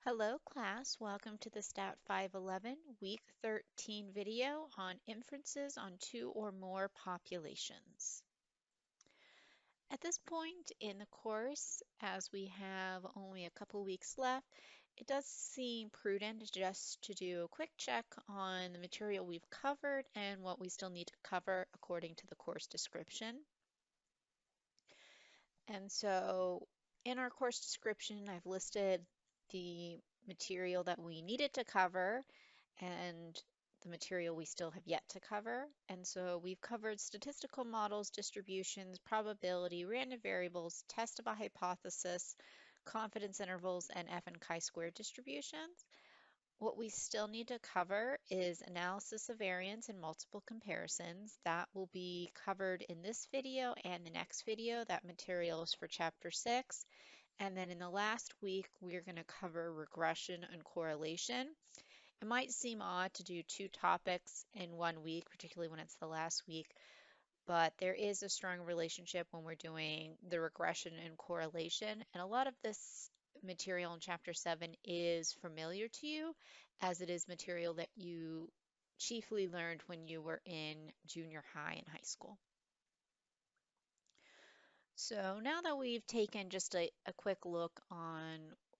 Hello class, welcome to the Stat 511 Week 13 video on inferences on two or more populations. At this point in the course, as we have only a couple weeks left, it does seem prudent just to do a quick check on the material we've covered and what we still need to cover according to the course description. And so in our course description, I've listed the material that we needed to cover and the material we still have yet to cover. And so we've covered statistical models, distributions, probability, random variables, test of a hypothesis, confidence intervals, and F and chi-square distributions. What we still need to cover is analysis of variance and multiple comparisons. That will be covered in this video and the next video. That material is for chapter 6. And then in the last week, we're going to cover regression and correlation. It might seem odd to do two topics in one week, particularly when it's the last week, but there is a strong relationship when we're doing the regression and correlation. And a lot of this material in chapter 7 is familiar to you, as it is material that you chiefly learned when you were in junior high and high school. So now that we've taken just a quick look on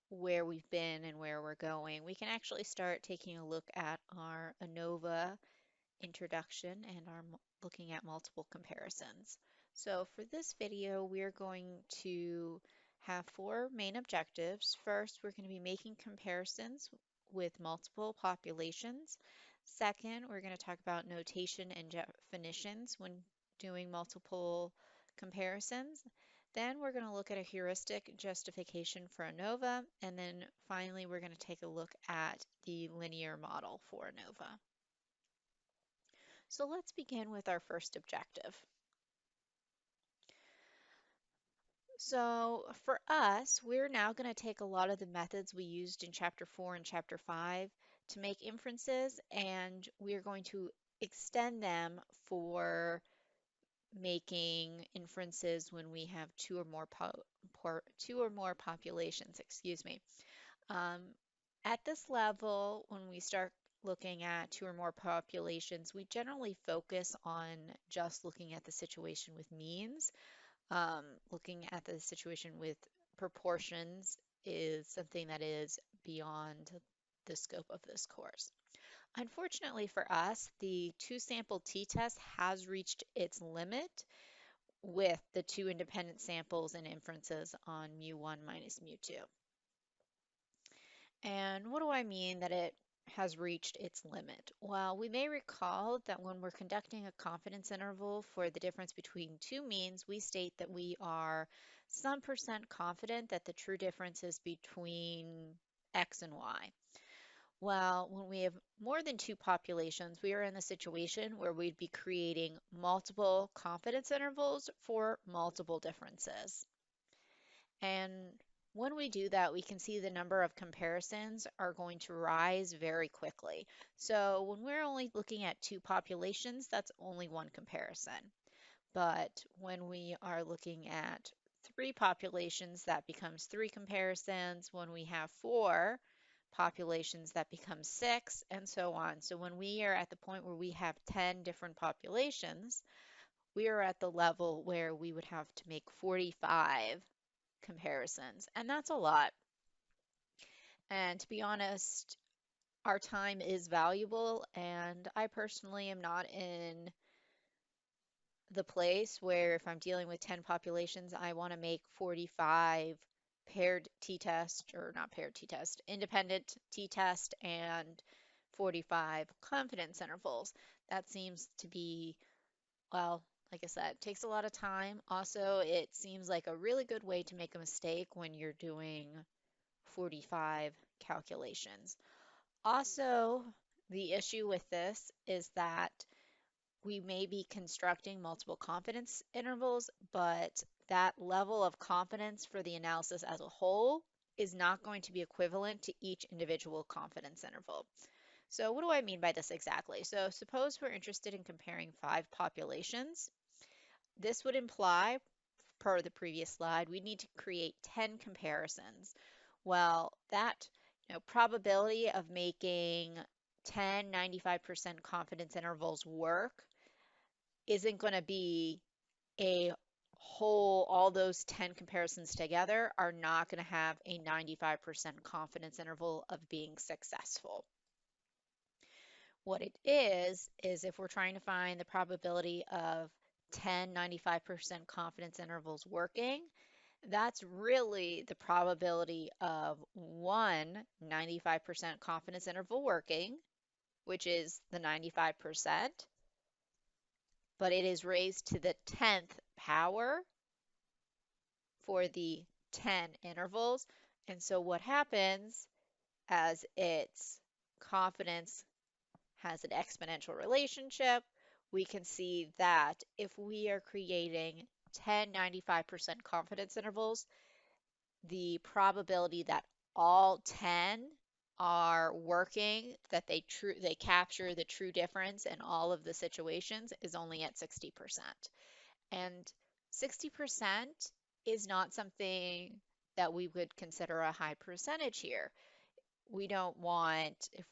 where we've been and where we're going, we can actually start taking a look at our ANOVA introduction and our looking at multiple comparisons. So for this video, we're going to have four main objectives. First, we're going to be making comparisons with multiple populations. Second, we're going to talk about notation and definitions when doing multiple comparisons. Then we're going to look at a heuristic justification for ANOVA. And then finally, we're going to take a look at the linear model for ANOVA. So let's begin with our first objective. So for us, we're now going to take a lot of the methods we used in chapter 4 and chapter 5 to make inferences, and we're going to extend them for making inferences when we have two or more populations, excuse me. Um, at this level, when we start looking at two or more populations, we generally focus on just looking at the situation with means. Looking at the situation with proportions is something that is beyond the scope of this course. Unfortunately for us, the two-sample t-test has reached its limit with the two independent samples and inferences on mu1 minus mu2. And what do I mean that it has reached its limit? Well, we may recall that when we're conducting a confidence interval for the difference between two means, we state that we are some percent confident that the true difference is between X and Y. Well, when we have more than two populations, we are in the situation where we'd be creating multiple confidence intervals for multiple differences. And when we do that, we can see the number of comparisons are going to rise very quickly. So when we're only looking at two populations, that's only one comparison. But when we are looking at three populations, that becomes three comparisons. When we have four populations, that becomes six, and so on. So when we are at the point where we have 10 different populations, we are at the level where we would have to make 45 comparisons, and that's a lot. And to be honest, our time is valuable, and I personally am not in the place where if I'm dealing with 10 populations, I want to make 45 paired t-test, or not paired t-test, independent t-test and 45 confidence intervals. That seems to be, well, like I said, it takes a lot of time. Also, it seems like a really good way to make a mistake when you're doing 45 calculations. Also, the issue with this is that we may be constructing multiple confidence intervals, but that level of confidence for the analysis as a whole is not going to be equivalent to each individual confidence interval. So what do I mean by this exactly? So suppose we're interested in comparing 5 populations. This would imply, per the previous slide, we need to create 10 comparisons. Well, that probability of making 10 95% confidence intervals work isn't going to be a whole, all those 10 comparisons together are not going to have a 95% confidence interval of being successful. What it is if we're trying to find the probability of 10 95% confidence intervals working, that's really the probability of one 95% confidence interval working, which is the 95%, but it is raised to the 10th power for the 10 intervals. And so what happens as its confidence has an exponential relationship, we can see that if we are creating 10 95% confidence intervals, the probability that all 10 are working, that they capture the true difference in all of the situations is only at 60%. And 60% is not something that we would consider a high percentage here. We don't want if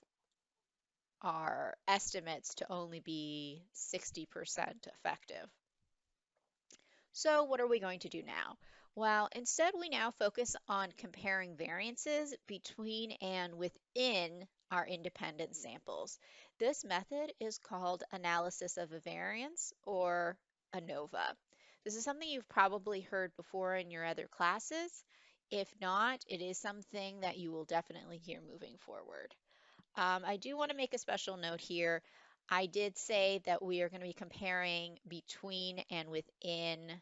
our estimates to only be 60% effective. So what are we going to do now? Well, instead we now focus on comparing variances between and within our independent samples. This method is called analysis of a variance, or ANOVA. This is something you've probably heard before in your other classes. If not, it is something that you will definitely hear moving forward. I do want to make a special note here. I did say that we are going to be comparing between and within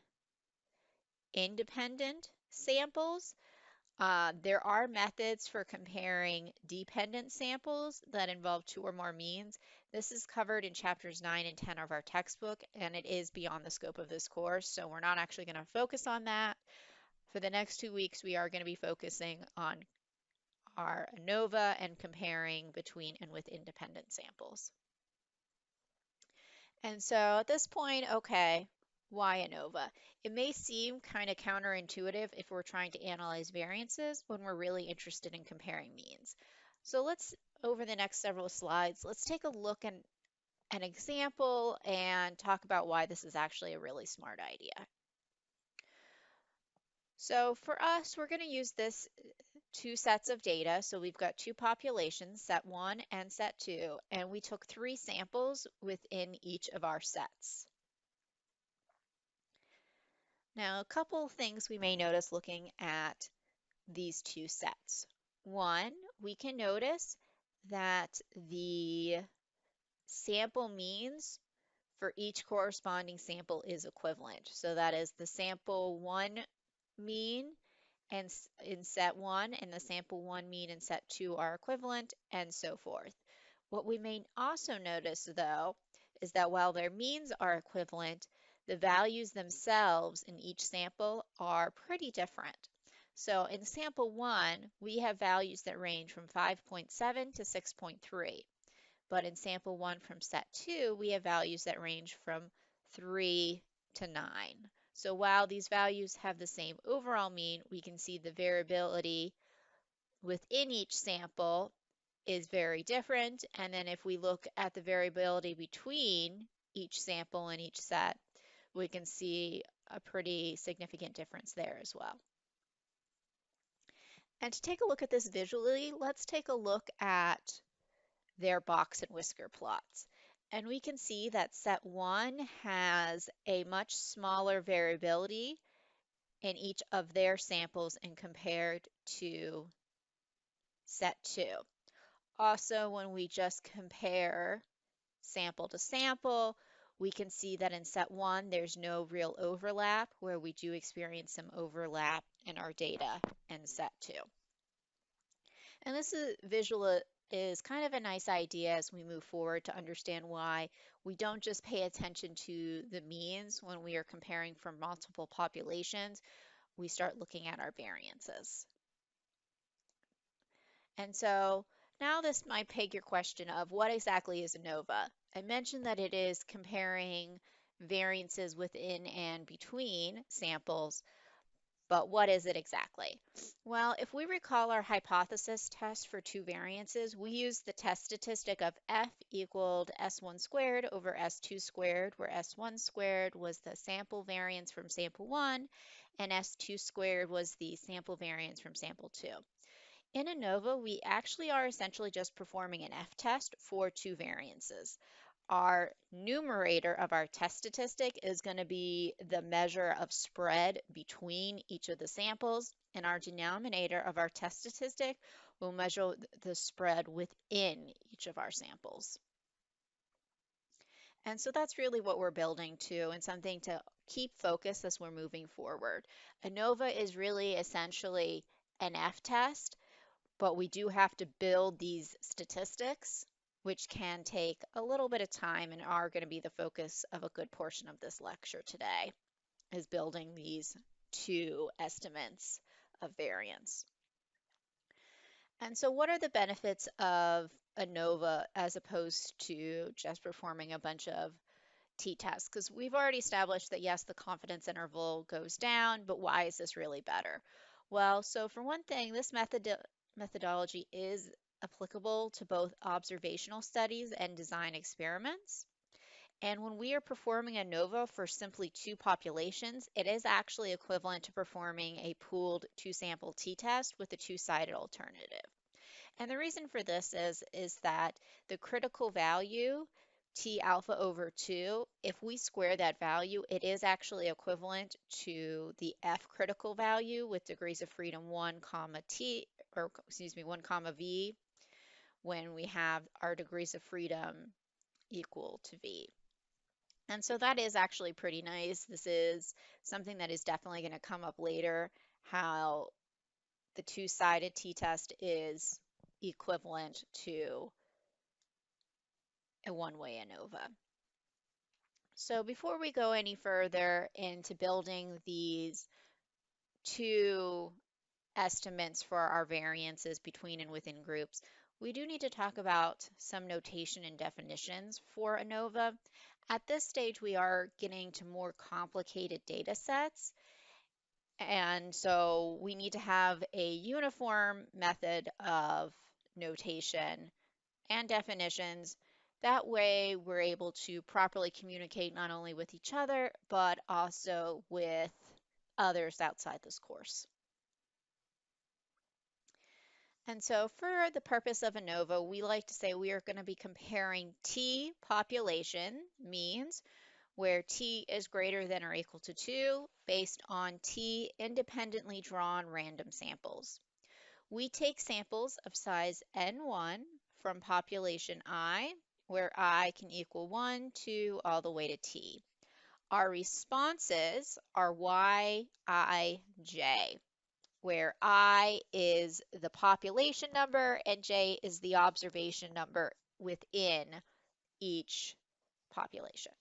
independent samples. There are methods for comparing dependent samples that involve two or more means. This is covered in chapters 9 and 10 of our textbook, and it is beyond the scope of this course, so we're not actually going to focus on that. For the next 2 weeks, we are going to be focusing on our ANOVA and comparing between and with independent samples. And so at this point, okay, why ANOVA? It may seem kind of counterintuitive if we're trying to analyze variances when we're really interested in comparing means. So let's, over the next several slides, let's take a look at an example and talk about why this is actually a really smart idea. So for us, we're going to use this two sets of data. So we've got two populations, set 1 and set 2, and we took 3 samples within each of our sets. Now, a couple things we may notice looking at these two sets. One, we can notice that the sample means for each corresponding sample is equivalent. So that is the sample 1 mean and in set 1 and the sample 1 mean in set 2 are equivalent, and so forth. What we may also notice, though, is that while their means are equivalent, the values themselves in each sample are pretty different. So in sample 1, we have values that range from 5.7 to 6.3. But in sample 1 from set 2, we have values that range from 3 to 9. So while these values have the same overall mean, we can see the variability within each sample is very different. And then if we look at the variability between each sample and each set, we can see a pretty significant difference there as well. And to take a look at this visually, let's take a look at their box and whisker plots. And we can see that set 1 has a much smaller variability in each of their samples and compared to set 2. Also, when we just compare sample to sample, we can see that in set 1 there's no real overlap, where we do experience some overlap in our data in set 2. And this visual is kind of a nice idea as we move forward to understand why we don't just pay attention to the means when we are comparing from multiple populations. We start looking at our variances. And so now this might beg your question of what exactly is ANOVA? I mentioned that it is comparing variances within and between samples, But what is it exactly? Well, if we recall our hypothesis test for two variances, we used the test statistic of F equaled S1 squared over S2 squared, where S1 squared was the sample variance from sample 1, and S2 squared was the sample variance from sample 2. In ANOVA, we actually are essentially just performing an F-test for two variances. Our numerator of our test statistic is going to be the measure of spread between each of the samples, and our denominator of our test statistic will measure the spread within each of our samples. And so that's really what we're building to, and something to keep focused as we're moving forward. ANOVA is really essentially an F-test, but we do have to build these statistics, which can take a little bit of time and are going to be the focus of a good portion of this lecture today, is building these two estimates of variance. And so what are the benefits of ANOVA as opposed to just performing a bunch of t-tests? Because we've already established that yes, the confidence interval goes down, but why is this really better? Well, so for one thing, this methodology is applicable to both observational studies and design experiments. And when we are performing ANOVA for simply two populations, it is actually equivalent to performing a pooled two-sample t-test with a two-sided alternative. And the reason for this is that the critical value, T alpha over 2, if we square that value, it is actually equivalent to the F critical value with degrees of freedom 1 comma T, or excuse me, 1 comma V, when we have our degrees of freedom equal to V. And so that is actually pretty nice. This is something that is definitely going to come up later, how the two-sided t-test is equivalent to a one-way ANOVA. So before we go any further into building these two estimates for our variances between and within groups, we do need to talk about some notation and definitions for ANOVA. At this stage, we are getting to more complicated data sets, and so we need to have a uniform method of notation and definitions. That way we're able to properly communicate not only with each other, but also with others outside this course. And so for the purpose of ANOVA, we like to say we are going to be comparing T population means, where T is greater than or equal to 2, based on T independently drawn random samples. We take samples of size N1 from population I, where I can equal 1, 2, all the way to T. Our responses are Y, I, J, where I is the population number and J is the observation number within each population.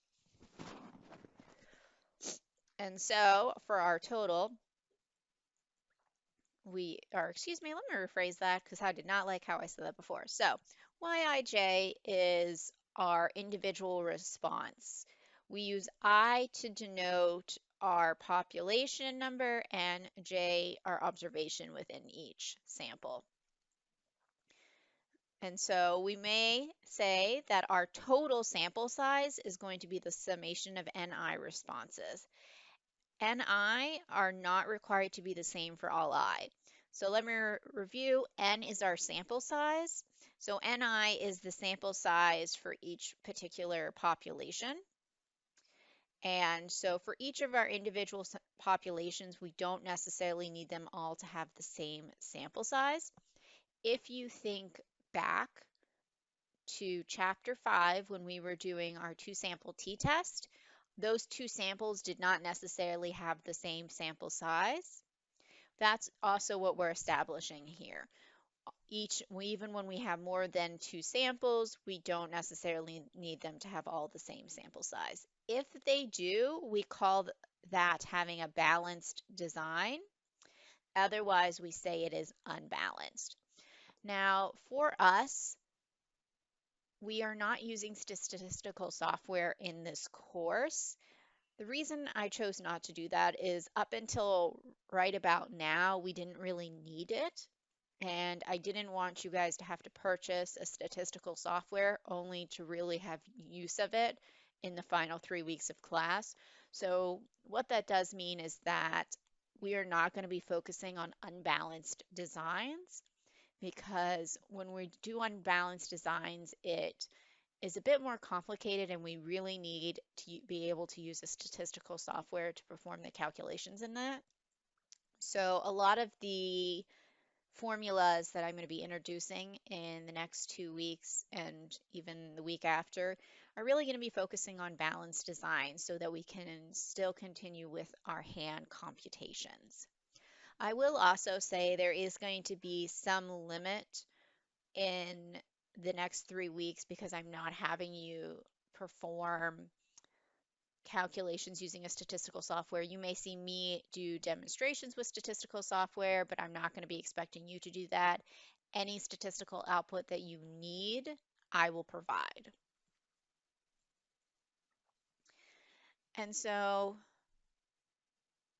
And so for our total, excuse me, let me rephrase that because I did not like how I said that before. So Yij is our individual response. We use I to denote our population number and J our observation within each sample. And so we may say that our total sample size is going to be the summation of Ni responses. Ni are not required to be the same for all I. So let me review. N is our sample size. So Ni is the sample size for each particular population. And so for each of our individual populations, we don't necessarily need them all to have the same sample size. If you think back to chapter 5 when we were doing our two-sample t-test, those two samples did not necessarily have the same sample size. That's also what we're establishing here. Even when we have more than two samples, we don't necessarily need them to have all the same sample size. If they do, we call that having a balanced design. Otherwise, we say it is unbalanced. Now, for us, we are not using statistical software in this course. The reason I chose not to do that is up until right about now, we didn't really need it. And I didn't want you guys to have to purchase a statistical software only to really have use of it in the final 3 weeks of class. So what that does mean is that we are not going to be focusing on unbalanced designs, because when we do unbalanced designs, it is a bit more complicated and we really need to be able to use a statistical software to perform the calculations in that. So a lot of the formulas that I'm going to be introducing in the next 2 weeks and even the week after are really going to be focusing on balanced design so that we can still continue with our hand computations. I will also say there is going to be some limit in the next 3 weeks because I'm not having you perform calculations using a statistical software. You may see me do demonstrations with statistical software, but I'm not going to be expecting you to do that. Any statistical output that you need, I will provide. And so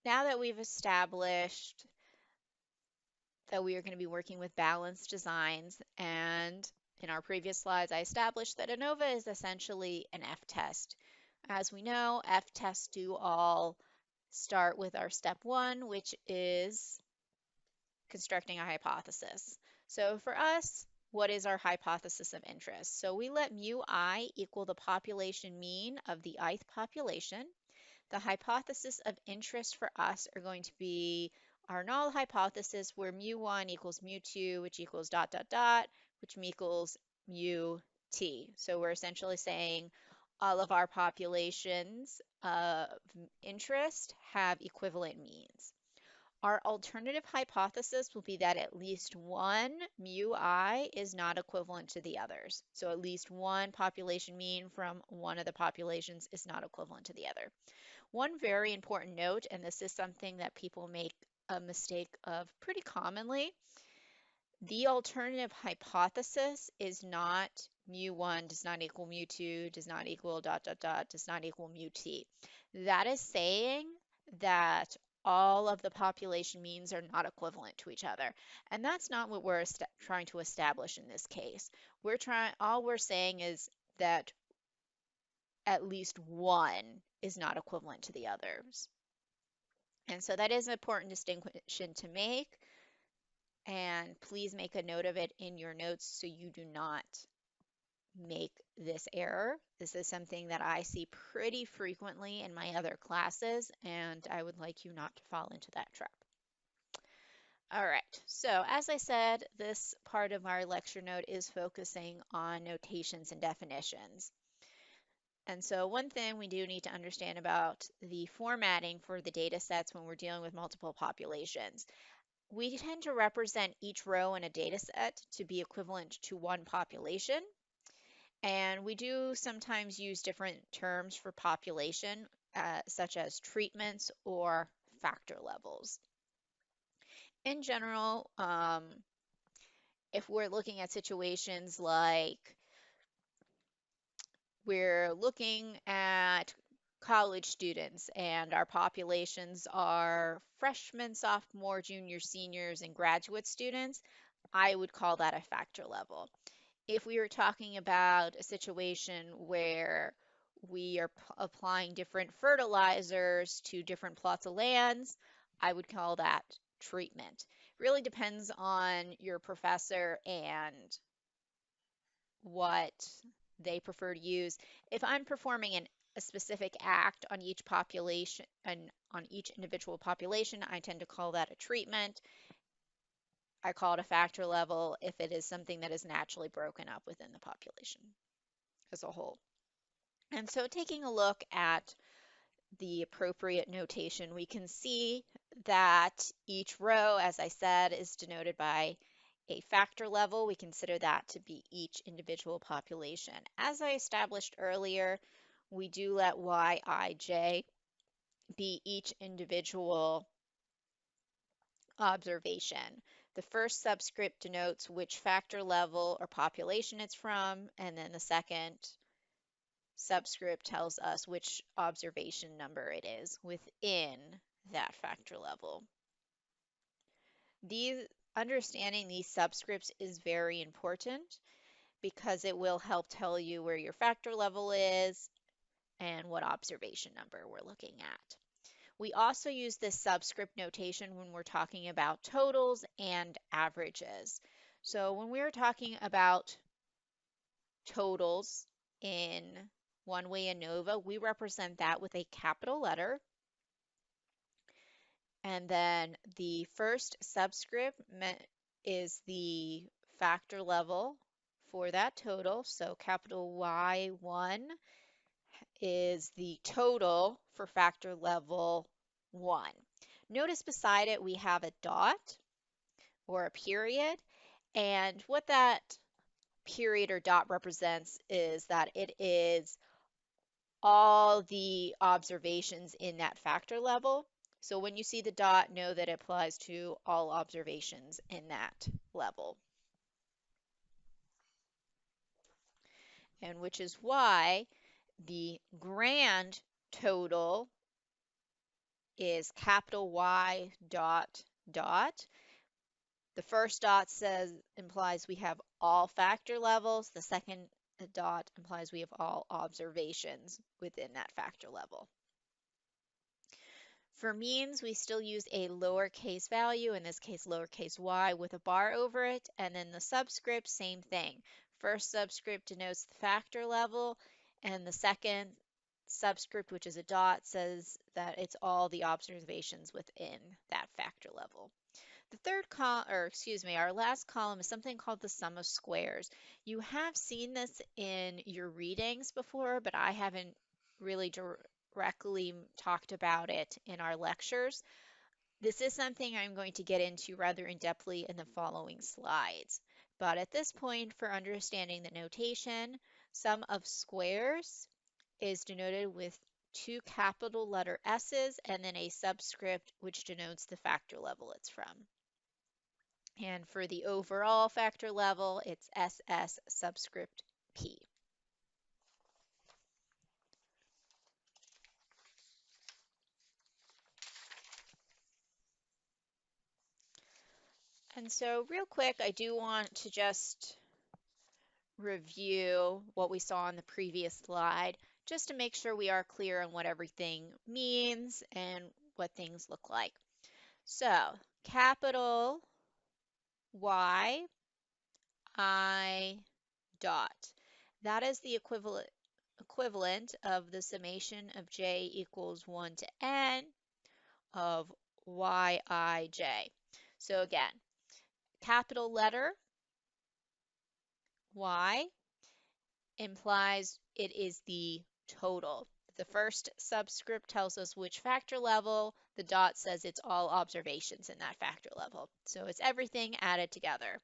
now that we've established that we are going to be working with balanced designs, and in our previous slides, I established that ANOVA is essentially an F-test. As we know, F-tests do all start with our step one, which is constructing a hypothesis. So for us, what is our hypothesis of interest? So we let mu I equal the population mean of the ith population. The hypothesis of interest for us are going to be our null hypothesis, where mu1 equals mu2, which equals dot, dot, dot, which equals mu t. So we're essentially saying all of our populations of interest have equivalent means. Our alternative hypothesis will be that at least one mu I is not equivalent to the others. So at least one population mean from one of the populations is not equivalent to the other. One very important note, and this is something that people make a mistake of pretty commonly, the alternative hypothesis is not mu1 does not equal mu2, does not equal dot, dot, dot, does not equal mu t. That is saying that all of the population means are not equivalent to each other. And that's not what we're trying to establish in this case. All we're saying is that at least one is not equivalent to the others. And so that is an important distinction to make. And please make a note of it in your notes so you do not make this error. This is something that I see pretty frequently in my other classes, and I would like you not to fall into that trap. All right, so as I said, this part of our lecture note is focusing on notations and definitions. And so one thing we do need to understand about the formatting for the data sets when we're dealing with multiple populations. We tend to represent each row in a data set to be equivalent to one population. And we do sometimes use different terms for population, such as treatments or factor levels. In general, if we're looking at situations like we're looking at college students and our populations are freshmen, sophomore, junior, seniors, and graduate students, I would call that a factor level. If we were talking about a situation where we are applying different fertilizers to different plots of lands, I would call that treatment. It really depends on your professor and what they prefer to use. If I'm performing a specific act on each population and on each individual population, I tend to call that a treatment. I call it a factor level if it is something that is naturally broken up within the population as a whole. And so taking a look at the appropriate notation, we can see that each row, as I said, is denoted by a factor level. We consider that to be each individual population. As I established earlier, we do let Yij be each individual observation. The first subscript denotes which factor level or population it's from, and then the second subscript tells us which observation number it is within that factor level. Understanding these subscripts is very important because it will help tell you where your factor level is and what observation number we're looking at. We also use this subscript notation when we're talking about totals and averages. So when we're talking about totals in one-way ANOVA, we represent that with a capital letter. And then the first subscript is the factor level for that total. So capital Y1 is the total for factor level 1. Notice beside it we have a dot or a period, and what that period or dot represents is that it is all the observations in that factor level. So when you see the dot, know that it applies to all observations in that level. And which is why the grand total is capital Y dot dot. The first dot implies we have all factor levels. The second dot implies we have all observations within that factor level. For means, we still use a lowercase value, in this case lowercase y, with a bar over it, and then the subscript, same thing. First subscript denotes the factor level, and the second subscript, which is a dot, says that it's all the observations within that factor level. The third column, or excuse me, our last column is something called the sum of squares. You have seen this in your readings before, but I haven't really directly talked about it in our lectures. This is something I'm going to get into rather in-depthly in the following slides. But at this point, for understanding the notation, sum of squares is denoted with two capital letter S's and then a subscript which denotes the factor level it's from. And for the overall factor level, it's SS subscript P. And so real quick, I do want to just review what we saw on the previous slide, just to make sure we are clear on what everything means and what things look like. So capital Y I dot. That is the equivalent of the summation of j equals 1 to n of Yij. So again, capital letter Y implies it is the total. The first subscript tells us which factor level. The dot says it's all observations in that factor level. So it's everything added together.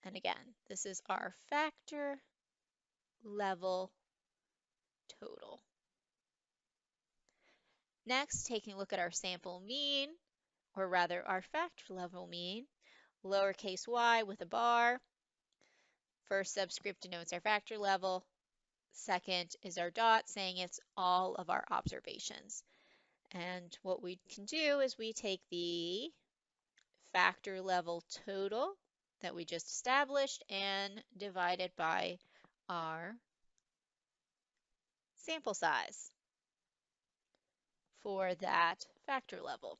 And again, this is our factor level total. Next, taking a look at our sample mean, or rather our factor level mean, lowercase y with a bar. First subscript denotes our factor level. Second is our dot saying it's all of our observations. And what we can do is we take the factor level total that we just established and divide it by our sample size for that factor level.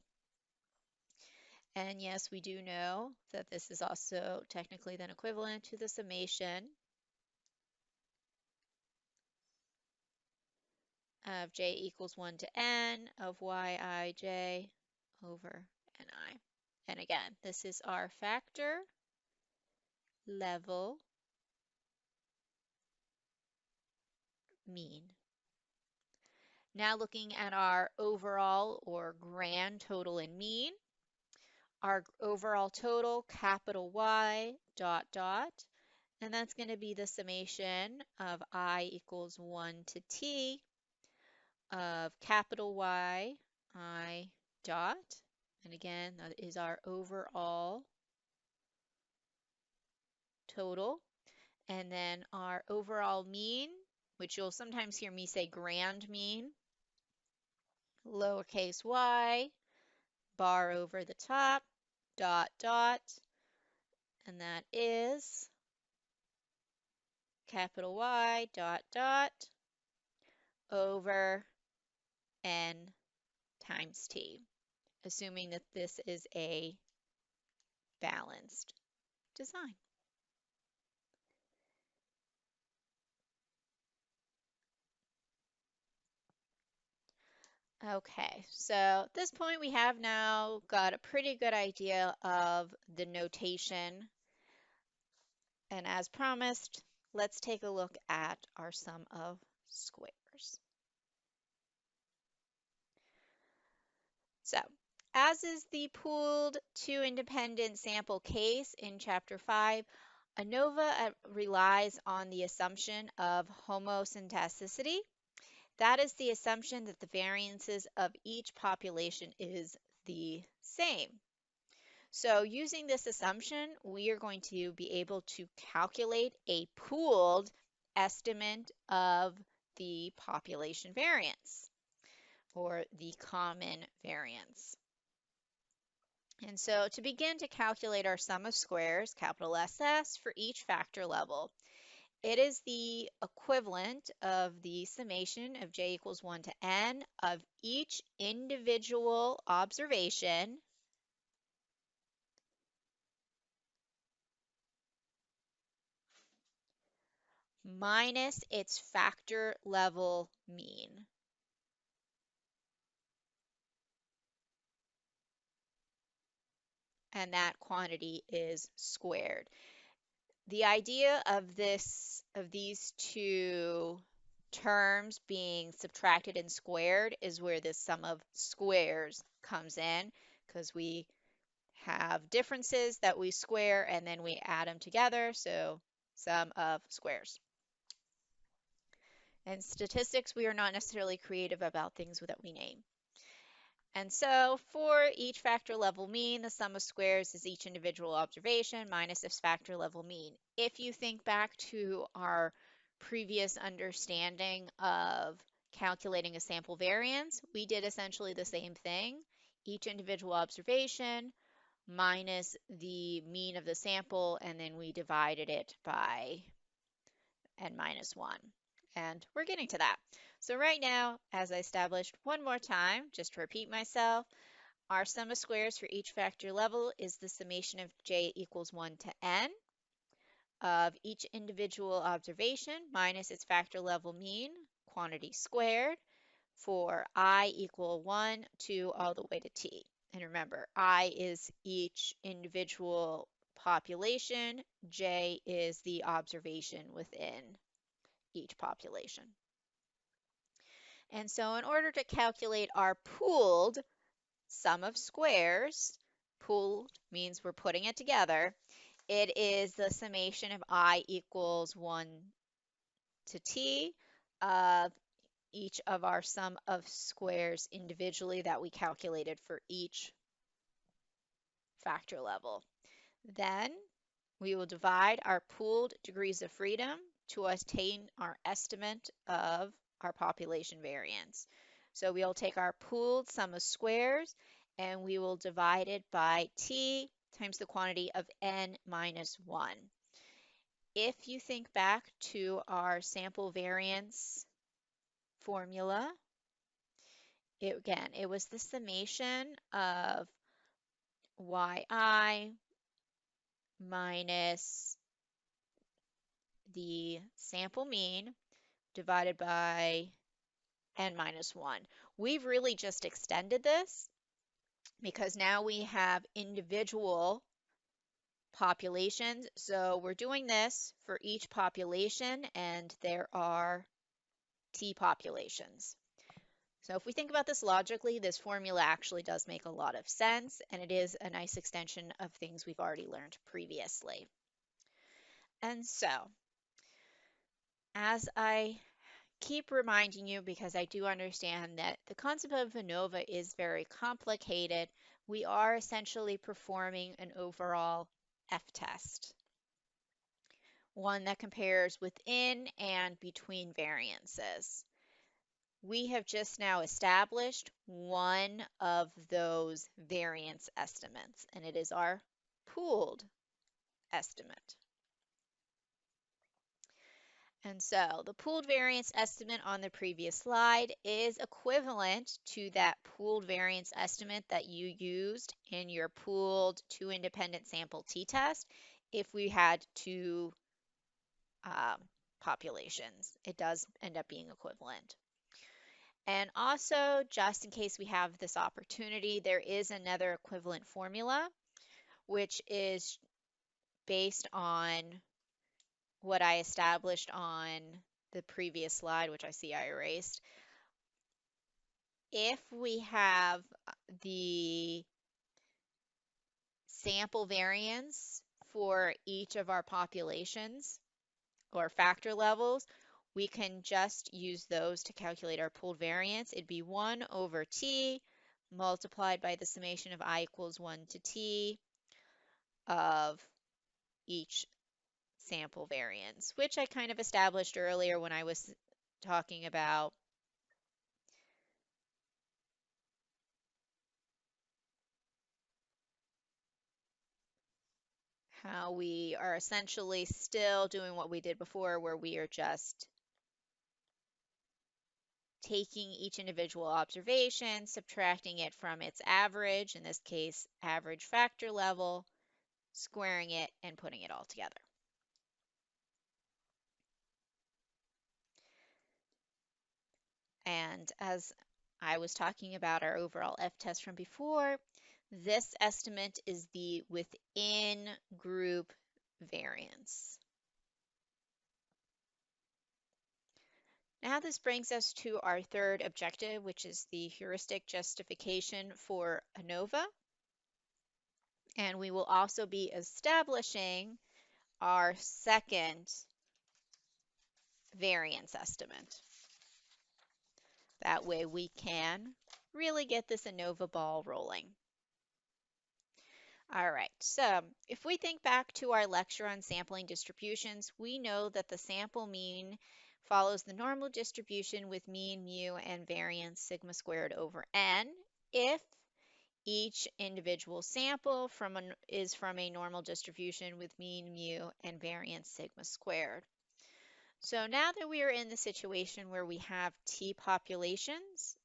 And yes, we do know that this is also technically then equivalent to the summation of j equals 1 to n of Yij over Ni. And again, this is our factor level mean. Now looking at our overall or grand total and mean, our overall total, capital Y dot dot, and that's going to be the summation of I equals 1 to T of capital Y I dot, and again, that is our overall total. And then our overall mean which you'll sometimes hear me say grand mean, lowercase y, bar over the top, dot, dot, and that is capital Y, dot, dot, over n times t, assuming that this is a balanced design. Okay, so at this point we have now got a pretty good idea of the notation. And as promised, let's take a look at our sum of squares. So, as is the pooled two independent sample case in Chapter 5, ANOVA relies on the assumption of homosyntacticity. That is the assumption that the variances of each population is the same. So using this assumption, we are going to be able to calculate a pooled estimate of the population variance, or the common variance. And so to begin to calculate our sum of squares, capital SS, for each factor level, it is the equivalent of the summation of j equals 1 to n of each individual observation minus its factor level mean. And that quantity is squared. The idea of these two terms being subtracted and squared is where this sum of squares comes in, because we have differences that we square and then we add them together, so sum of squares. In statistics, we are not necessarily creative about things that we name. And so for each factor level mean, the sum of squares is each individual observation minus its factor level mean. If you think back to our previous understanding of calculating a sample variance, we did essentially the same thing. Each individual observation minus the mean of the sample, and then we divided it by n minus 1. And we're getting to that. So right now, as I established one more time, just to repeat myself, our sum of squares for each factor level is the summation of j equals 1 to n of each individual observation minus its factor level mean, quantity squared, for I equal 1 to all the way to t. And remember, I is each individual population, j is the observation within each population. And so in order to calculate our pooled sum of squares, pooled means we're putting it together, it is the summation of I equals 1 to t of each of our sum of squares individually that we calculated for each factor level. Then we will divide our pooled degrees of freedom to attain our estimate of our population variance. So we'll take our pooled sum of squares and we will divide it by t times the quantity of n minus 1. If you think back to our sample variance formula, it was the summation of yi minus the sample mean divided by n minus 1. We've really just extended this because now we have individual populations. So we're doing this for each population, and there are t populations. So if we think about this logically, this formula actually does make a lot of sense, and it is a nice extension of things we've already learned previously. And so, as I keep reminding you, because I do understand that the concept of ANOVA is very complicated, we are essentially performing an overall F-test. one that compares within and between variances. We have just now established one of those variance estimates, and it is our pooled estimate. And so the pooled variance estimate on the previous slide is equivalent to that pooled variance estimate that you used in your pooled two independent sample t-test if we had two populations. It does end up being equivalent. And also, just in case we have this opportunity, there is another equivalent formula, which is based on what I established on the previous slide, which I see I erased. If we have the sample variance for each of our populations or factor levels, we can just use those to calculate our pooled variance. It'd be 1 over t multiplied by the summation of I equals 1 to t of each sample variance, which I kind of established earlier when I was talking about how we are essentially still doing what we did before, where we are just taking each individual observation, subtracting it from its average, in this case, average factor level, squaring it, and putting it all together. And as I was talking about our overall F-test from before, this estimate is the within group variance. Now this brings us to our third objective, which is the heuristic justification for ANOVA. And we will also be establishing our second variance estimate. That way we can really get this ANOVA ball rolling. All right, so if we think back to our lecture on sampling distributions, we know that the sample mean follows the normal distribution with mean, mu, and variance sigma squared over n if each individual sample is from a normal distribution with mean, mu, and variance sigma squared. So now that we are in the situation where we have t populations,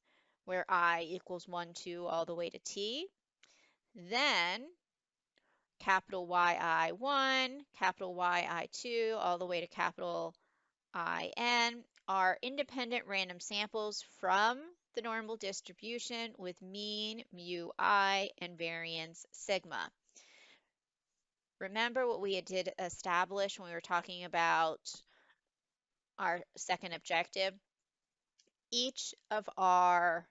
where I equals 1, 2, all the way to t, then capital YI1, capital YI2, all the way to capital IN are independent random samples from the normal distribution with mean, mu I, and variance sigma. Remember what we did establish when we were talking about our second objective? Each of our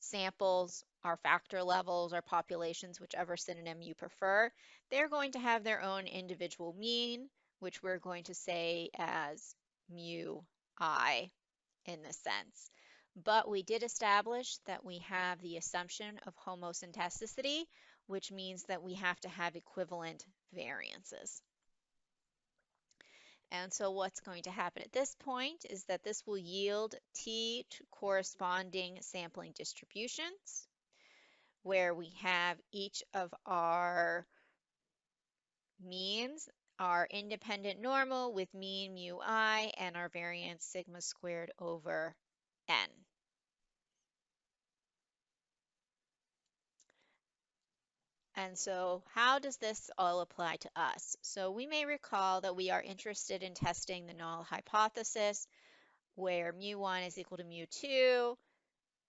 samples, our factor levels, our populations, whichever synonym you prefer, they're going to have their own individual mean, which we're going to say as mu I in this sense. But we did establish that we have the assumption of homosyntesticity, which means that we have to have equivalent variances. And so what's going to happen at this point is that this will yield t corresponding sampling distributions, where we have each of our means, our independent normal with mean mu I, and our variance sigma squared over n. And so how does this all apply to us? So we may recall that we are interested in testing the null hypothesis, where mu1 is equal to mu2,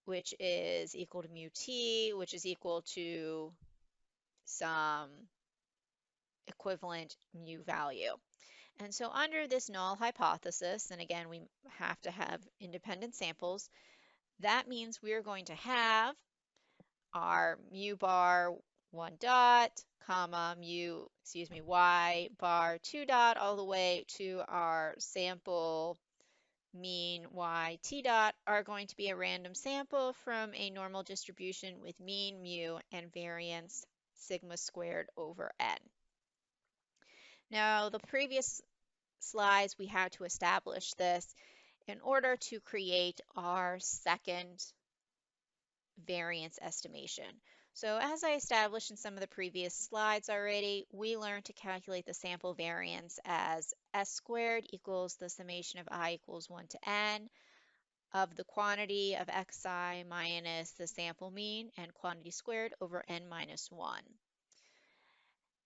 which is equal to mu t, which is equal to some equivalent mu value. And so under this null hypothesis, and again, we have to have independent samples, that means we are going to have our mu bar 1 dot, comma, y bar 2 dot, all the way to our sample mean y t dot are going to be a random sample from a normal distribution with mean, mu, and variance sigma squared over n. Now, the previous slides, we had to establish this in order to create our second variance estimation. So as I established in some of the previous slides already, we learned to calculate the sample variance as S squared equals the summation of I equals 1 to n of the quantity of xi minus the sample mean and quantity squared over n minus 1.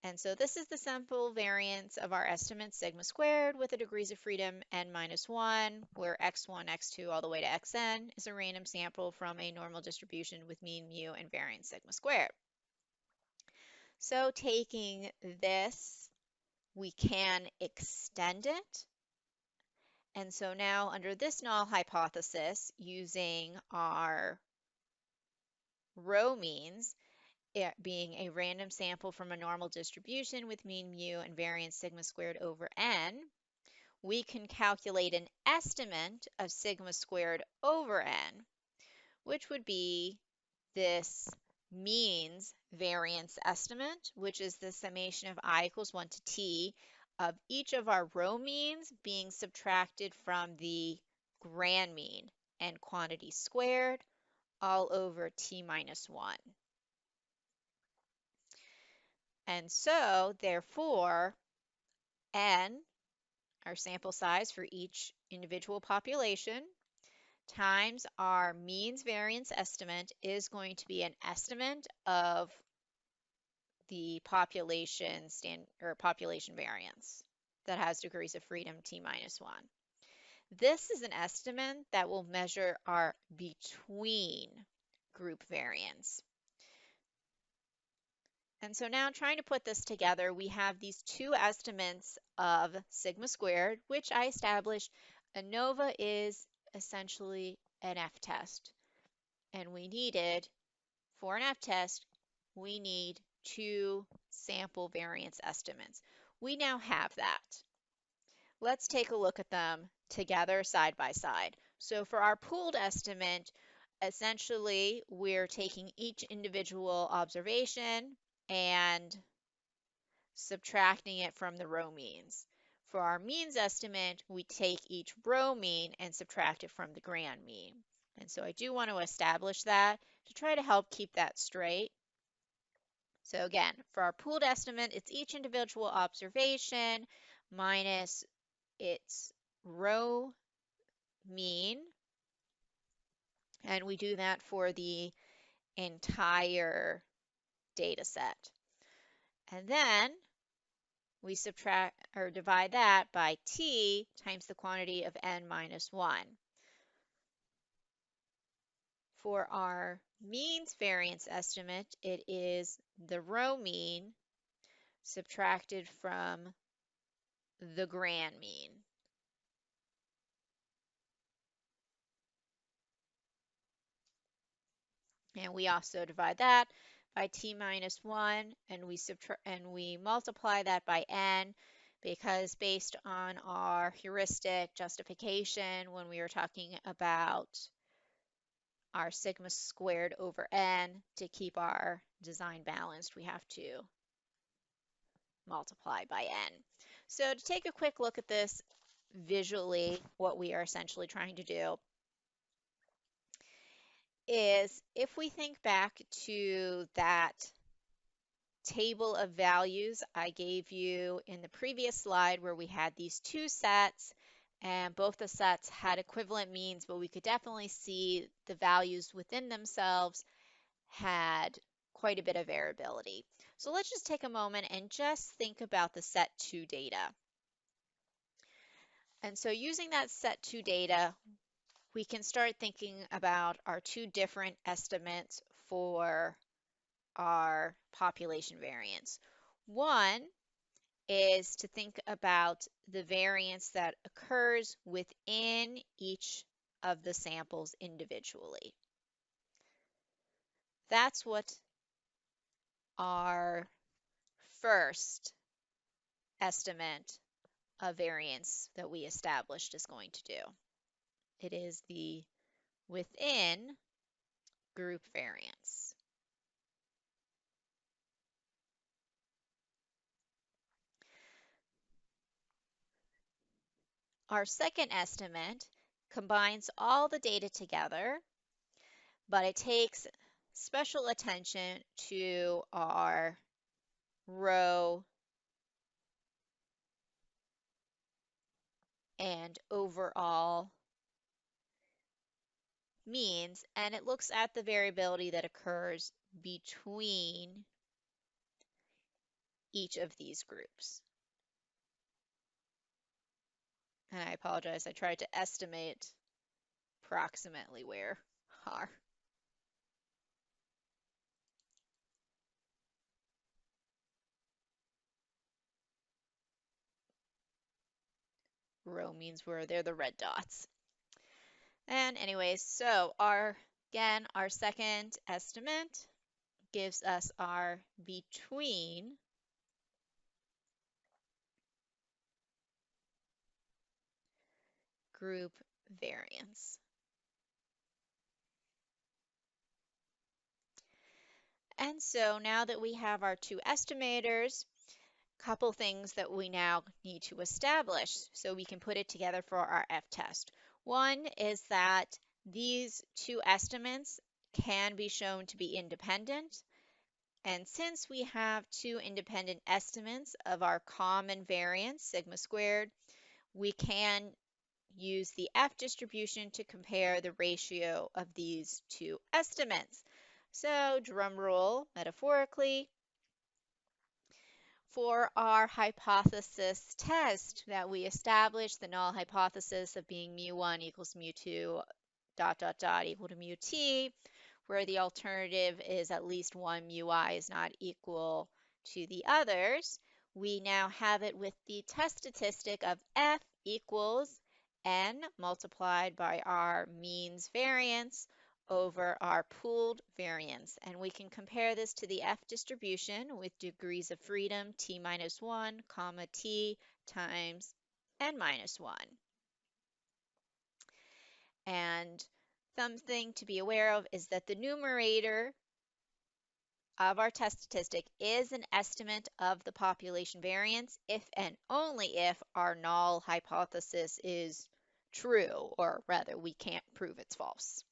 And so this is the sample variance of our estimate sigma squared with the degrees of freedom n minus 1, where x1, x2, all the way to xn is a random sample from a normal distribution with mean mu and variance sigma squared. So taking this, we can extend it. And so now under this null hypothesis, using our rho means, it being a random sample from a normal distribution with mean mu and variance sigma squared over n, we can calculate an estimate of sigma squared over n, which would be this means variance estimate, which is the summation of I equals 1 to t of each of our rho means being subtracted from the grand mean and quantity squared all over t minus 1. And so, therefore, n, our sample size for each individual population, times our means variance estimate is going to be an estimate of the population population variance that has degrees of freedom t minus 1. This is an estimate that will measure our between group variance. And so now trying to put this together, we have these two estimates of sigma squared, which I established ANOVA is essentially an F-test. And we needed, for an F-test, we need two sample variance estimates. We now have that. Let's take a look at them together side by side. So for our pooled estimate, essentially we're taking each individual observation and subtracting it from the rho means. For our means estimate, we take each rho mean and subtract it from the grand mean. And so I do want to establish that to try to help keep that straight. So again, for our pooled estimate, it's each individual observation minus its rho mean. And we do that for the entire data set. And then we subtract or divide that by t times the quantity of n minus 1. For our means variance estimate, it is the rho mean subtracted from the grand mean. And we also divide that by t minus 1, and we multiply that by n, because based on our heuristic justification when we were talking about our sigma squared over n, to keep our design balanced, we have to multiply by n. So to take a quick look at this visually, what we are essentially trying to do is, if we think back to that table of values I gave you in the previous slide, where we had these two sets and both the sets had equivalent means, but we could definitely see the values within themselves had quite a bit of variability. So let's just take a moment and just think about the set 2 data. And so using that set 2 data, we can start thinking about our two different estimates for our population variance. One is to think about the variance that occurs within each of the samples individually. That's what our first estimate of variance that we established is going to do. It is the within group variance. Our second estimate combines all the data together, but it takes special attention to our row and overall means, and it looks at the variability that occurs between each of these groups. And I apologize, I tried to estimate approximately where our row means were. They're the red dots. And anyways, so again, our second estimate gives us our between group variance. And so now that we have our two estimators, couple things that we now need to establish so we can put it together for our F-test. One is that these two estimates can be shown to be independent. And since we have two independent estimates of our common variance, sigma squared, we can use the F distribution to compare the ratio of these two estimates. So drum roll, metaphorically, for our hypothesis test that we established the null hypothesis of being mu1 equals mu2 dot dot dot equal to mu t, where the alternative is at least one mu I is not equal to the others, we now have it with the test statistic of F equals n multiplied by our means variance over our pooled variance. And we can compare this to the F distribution with degrees of freedom t minus 1, comma t times n minus 1. And something to be aware of is that the numerator of our test statistic is an estimate of the population variance if and only if our null hypothesis is true, or rather, we can't prove it's false.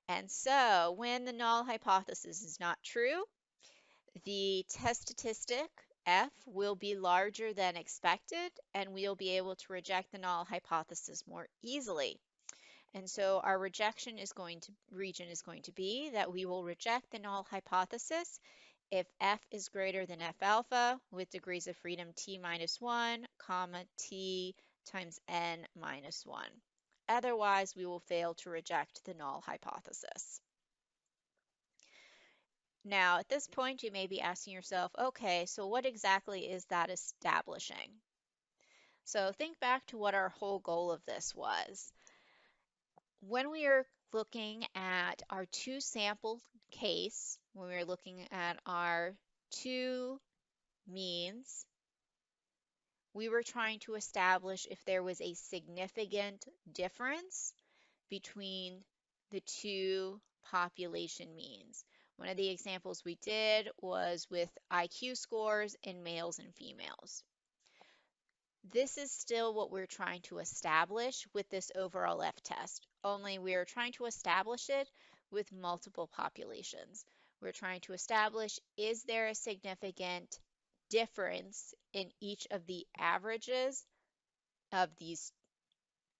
And so when the null hypothesis is not true, the test statistic F will be larger than expected, and we'll be able to reject the null hypothesis more easily. And so our rejection region is going to be that we will reject the null hypothesis if F is greater than F alpha with degrees of freedom t minus 1, comma t times n minus 1. Otherwise, we will fail to reject the null hypothesis. Now, at this point, you may be asking yourself, okay, so what exactly is that establishing? So think back to what our whole goal of this was. When we are looking at our two sample case, when we're looking at our two means, we were trying to establish if there was a significant difference between the two population means. One of the examples we did was with IQ scores in males and females. This is still what we're trying to establish with this overall F-test, only we are trying to establish it with multiple populations. We're trying to establish, is there a significant difference in each of the averages of these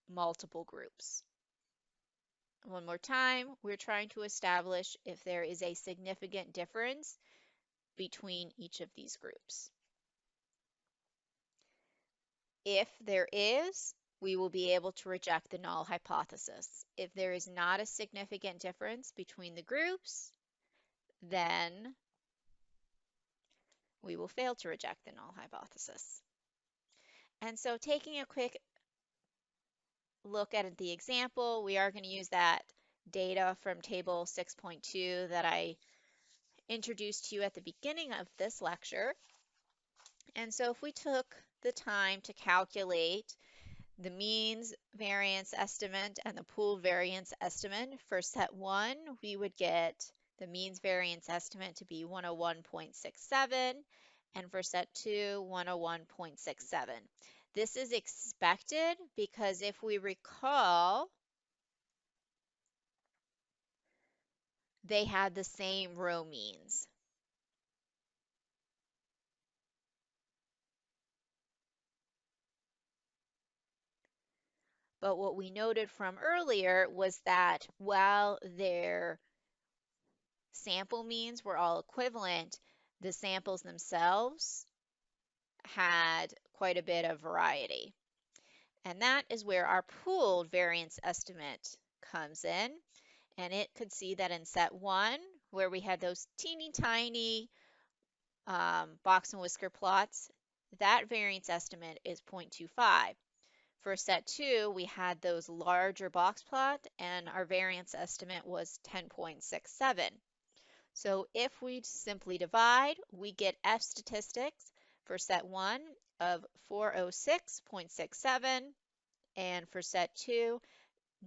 multiple groups? One more time, we're trying to establish if there is a significant difference between each of these groups. If there is, we will be able to reject the null hypothesis. If there is not a significant difference between the groups, then we will fail to reject the null hypothesis. And so taking a quick look at the example, we are going to use that data from table 6.2 that I introduced to you at the beginning of this lecture. And so if we took the time to calculate the means variance estimate and the pool variance estimate for set 1, we would get the means variance estimate to be 101.67, and for set 2, 101.67. This is expected because if we recall, they had the same row means. But what we noted from earlier was that while their sample means were all equivalent, the samples themselves had quite a bit of variety. And that is where our pooled variance estimate comes in. And it could see that in set 1, where we had those teeny tiny box and whisker plots, that variance estimate is 0.25. For set 2, we had those larger box plot, and our variance estimate was 10.67. So if we simply divide, we get F statistics for set 1 of 406.67, and for set 2,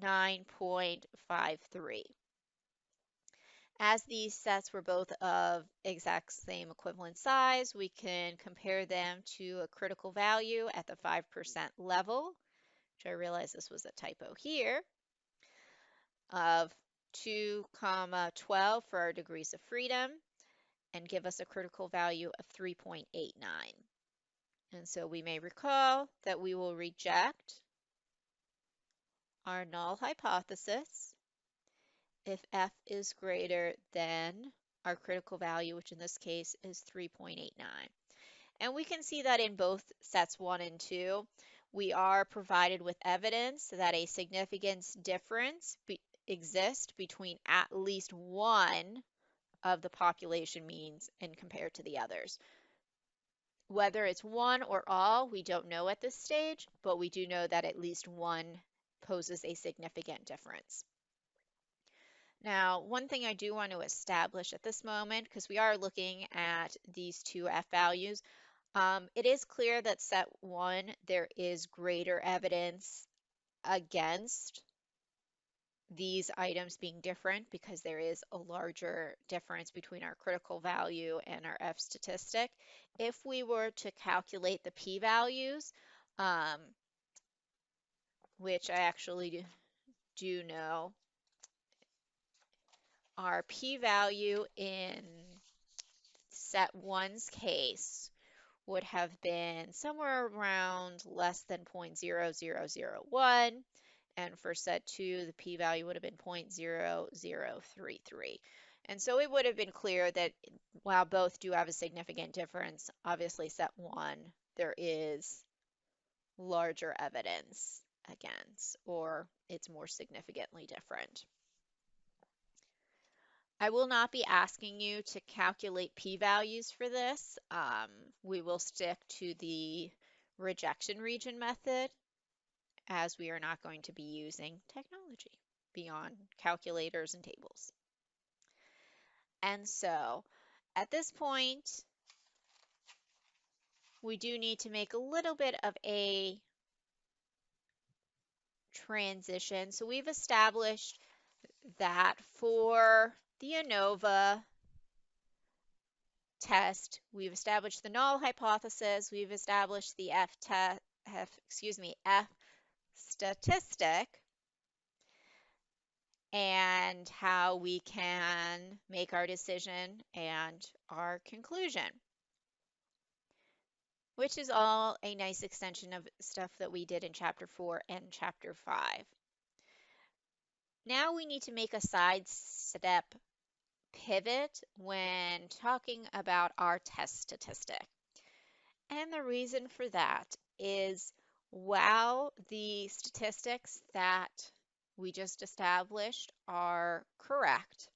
9.53. As these sets were both of exact same equivalent size, we can compare them to a critical value at the 5% level, which I realize this was a typo here, of 2,12 for our degrees of freedom, and give us a critical value of 3.89. And so we may recall that we will reject our null hypothesis if F is greater than our critical value, which in this case is 3.89. And we can see that in both sets 1 and 2, we are provided with evidence that a significance difference exists between at least one of the population means and compared to the others. Whether it's one or all, we don't know at this stage, but we do know that at least one poses a significant difference. Now, one thing I do want to establish at this moment, because we are looking at these two F values, it is clear that set 1, there is greater evidence against these items being different because there is a larger difference between our critical value and our F statistic. If we were to calculate the p-values, which I actually do know, our p-value in set 1's case would have been somewhere around less than 0.0001. And for set 2, the p-value would have been 0.0033. And so it would have been clear that while both do have a significant difference, obviously set 1, there is larger evidence against, or it's more significantly different. I will not be asking you to calculate p-values for this. We will stick to the rejection region method, as we are not going to be using technology beyond calculators and tables. And so at this point, we do need to make a little bit of a transition. So we've established that for the ANOVA test, we've established the null hypothesis, we've established the F statistic, and how we can make our decision and our conclusion, which is all a nice extension of stuff that we did in Chapter 4 and Chapter 5. Now we need to make a sidestep pivot when talking about our test statistic. And the reason for that is while the statistics that we just established are correct,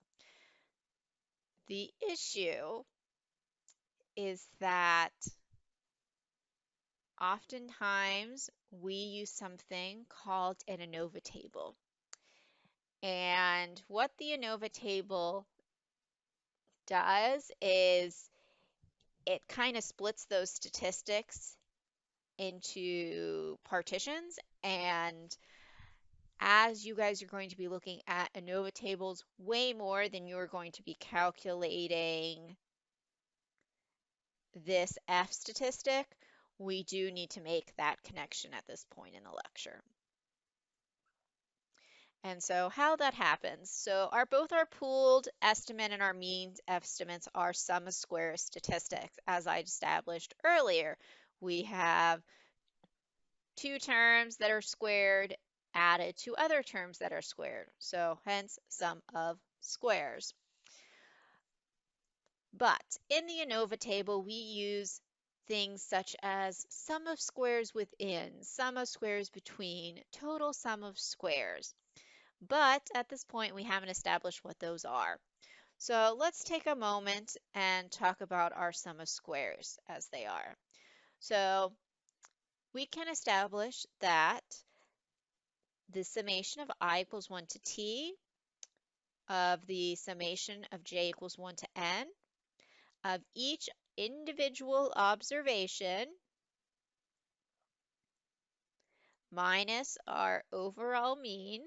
the issue is that oftentimes we use something called an ANOVA table. And what the ANOVA table does is it kind of splits those statistics into partitions, and as you guys are going to be looking at ANOVA tables way more than you're going to be calculating this F statistic, we do need to make that connection at this point in the lecture. And so how that happens, so both our pooled estimate and our mean estimates are sum of squares statistics. As I established earlier, we have two terms that are squared added to other terms that are squared. So hence sum of squares. But in the ANOVA table, we use things such as sum of squares within, sum of squares between, total sum of squares. But at this point, we haven't established what those are. So let's take a moment and talk about our sum of squares as they are. So we can establish that the summation of I equals 1 to t of the summation of j equals 1 to n of each individual observation minus our overall mean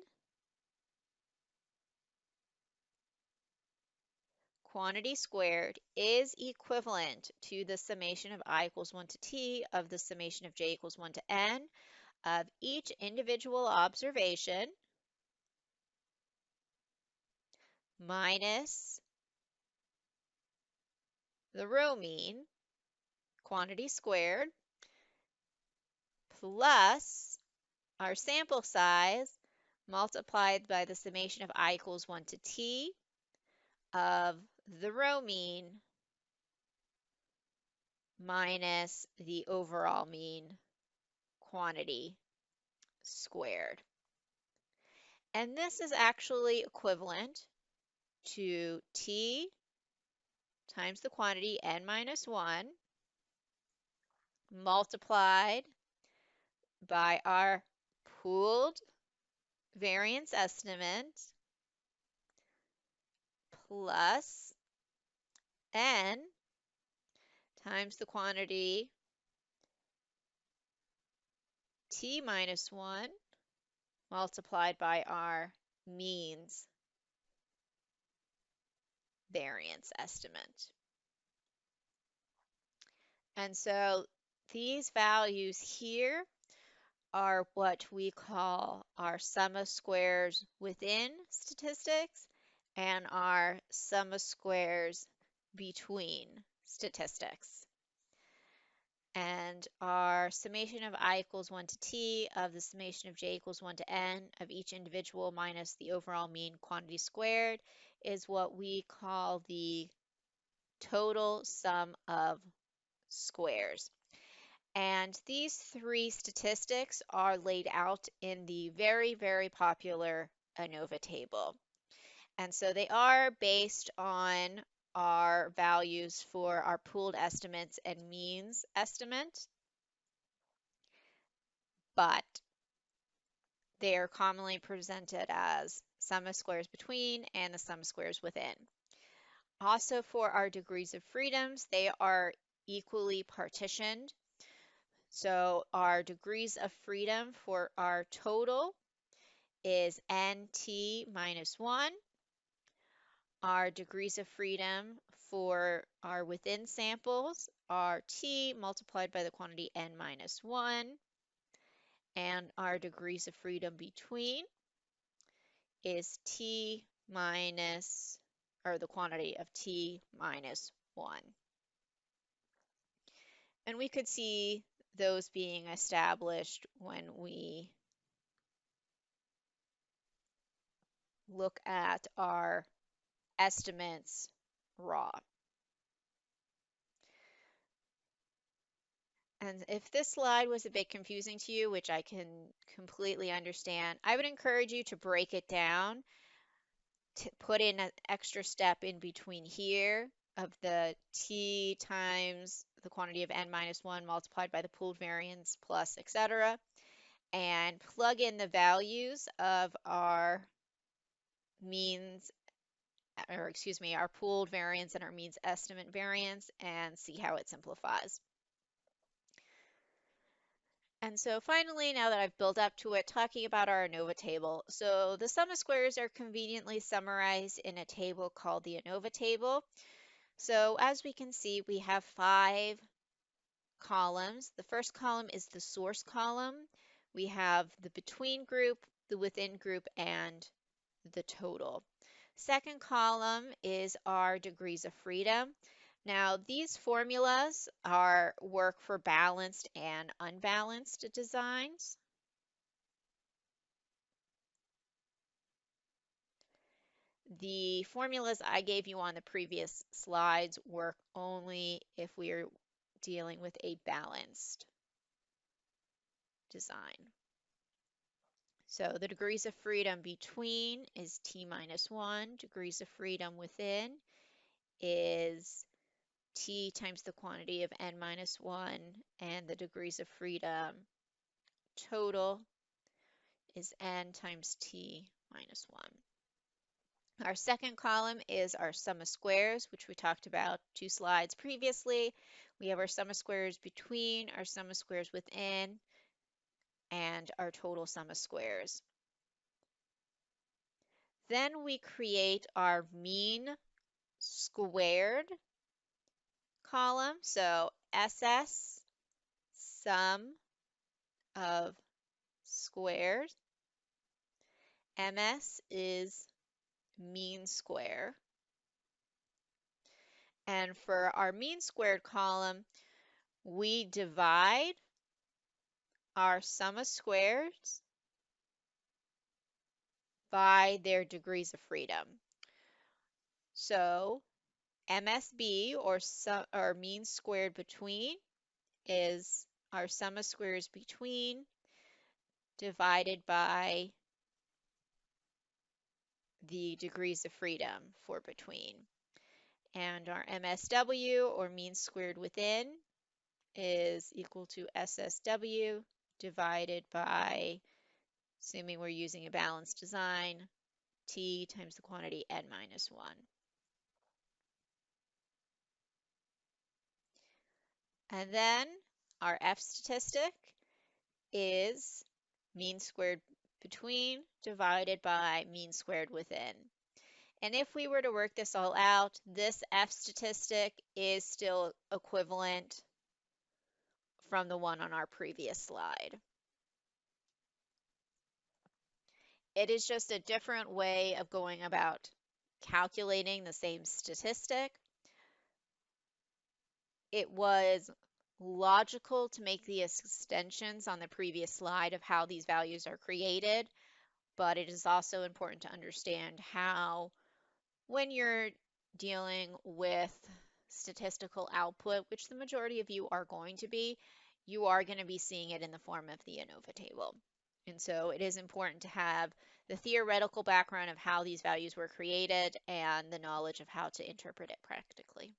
quantity squared is equivalent to the summation of I equals 1 to t of the summation of j equals 1 to n of each individual observation minus the row mean quantity squared plus our sample size multiplied by the summation of I equals 1 to t of the row mean minus the overall mean quantity squared. And this is actually equivalent to t times the quantity n minus 1 multiplied by our pooled variance estimate plus n times the quantity t minus 1 multiplied by our means variance estimate. And so these values here are what we call our sum of squares within statistics and our sum of squares between statistics. And our summation of I equals 1 to t of the summation of j equals 1 to n of each individual minus the overall mean quantity squared is what we call the total sum of squares. And these three statistics are laid out in the very, very popular ANOVA table. And so they are based on our values for our pooled estimates and means estimate, but they are commonly presented as sum of squares between and the sum of squares within. Also for our degrees of freedoms, they are equally partitioned. So our degrees of freedom for our total is nt minus 1. Our degrees of freedom for our within samples are t multiplied by the quantity n minus 1. And our degrees of freedom between is t minus, or the quantity of t minus 1. And we could see those being established when we look at our estimates raw. And if this slide was a bit confusing to you, which I can completely understand, I would encourage you to break it down, to put in an extra step in between here of the t times the quantity of n minus 1 multiplied by the pooled variance plus etc. And plug in the values of our means, or excuse me, our pooled variance and our means estimate variance and see how it simplifies. And so finally, now that I've built up to it, talking about our ANOVA table. So the sum of squares are conveniently summarized in a table called the ANOVA table. So as we can see, we have 5 columns. The first column is the source column. We have the between group, the within group, and the total. Second column is our degrees of freedom. Now, these formulas work for balanced and unbalanced designs. The formulas I gave you on the previous slides work only if we are dealing with a balanced design. So the degrees of freedom between is t minus 1. Degrees of freedom within is t times the quantity of n minus 1. And the degrees of freedom total is n times t minus 1. Our second column is our sum of squares, which we talked about 2 slides previously. We have our sum of squares between, our sum of squares within, and our total sum of squares. Then we create our mean squared column. So SS, sum of squares. MS is mean square. And for our mean squared column, we divide our sum of squares by their degrees of freedom. So MSB, or mean squared between, is our sum of squares between divided by the degrees of freedom for between. And our MSW, or mean squared within, is equal to SSW divided by, assuming we're using a balanced design, t times the quantity n minus 1. And then our F statistic is mean squared between divided by mean squared within. And if we were to work this all out, this F statistic is still equivalent from the one on our previous slide. It is just a different way of going about calculating the same statistic. It was logical to make the extensions on the previous slide of how these values are created, but it is also important to understand how, when you're dealing with statistical output, which the majority of you are going to be, you are going to be seeing it in the form of the ANOVA table. And so it is important to have the theoretical background of how these values were created and the knowledge of how to interpret it practically.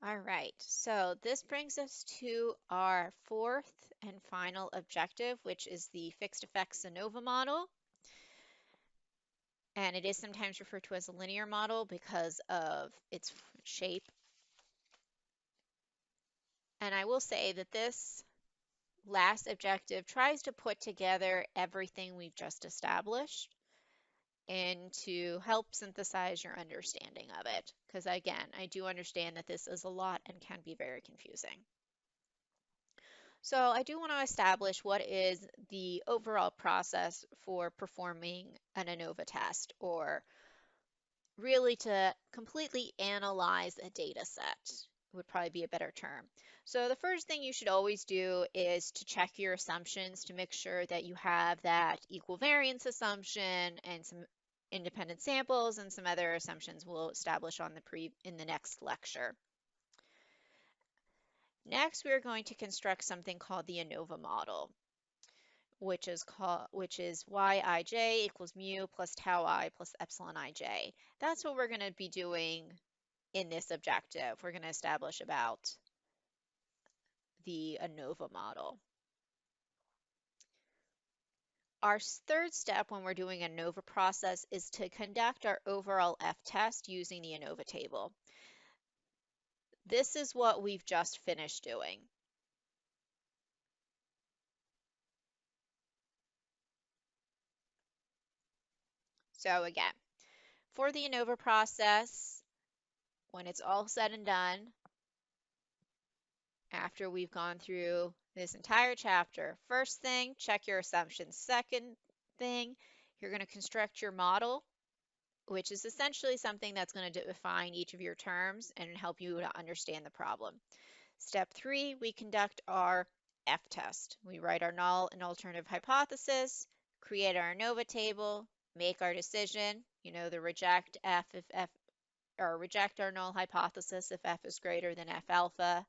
All right, so this brings us to our fourth and final objective, which is the fixed effects ANOVA model. And it is sometimes referred to as a linear model because of its shape. And I will say that this last objective tries to put together everything we've just established and to help synthesize your understanding of it. Because again, I do understand that this is a lot and can be very confusing. So I do want to establish what is the overall process for performing an ANOVA test, or really to completely analyze a data set would probably be a better term. So the first thing you should always do is to check your assumptions to make sure that you have that equal variance assumption and some independent samples and some other assumptions we'll establish on in the next lecture. Next, we're going to construct something called the ANOVA model, which is yij equals mu plus tau I plus epsilon ij. That's what we're going to be doing in this objective. We're going to establish about the ANOVA model. Our third step when we're doing an ANOVA process is to conduct our overall F-test using the ANOVA table. This is what we've just finished doing. So again, for the ANOVA process, when it's all said and done, after we've gone through this entire chapter, first thing, check your assumptions. Second thing, you're going to construct your model, which is essentially something that's going to define each of your terms and help you to understand the problem. Step 3, we conduct our F-test. We write our null and alternative hypothesis, create our ANOVA table, make our decision, the reject F if F, or reject our null hypothesis if F is greater than F alpha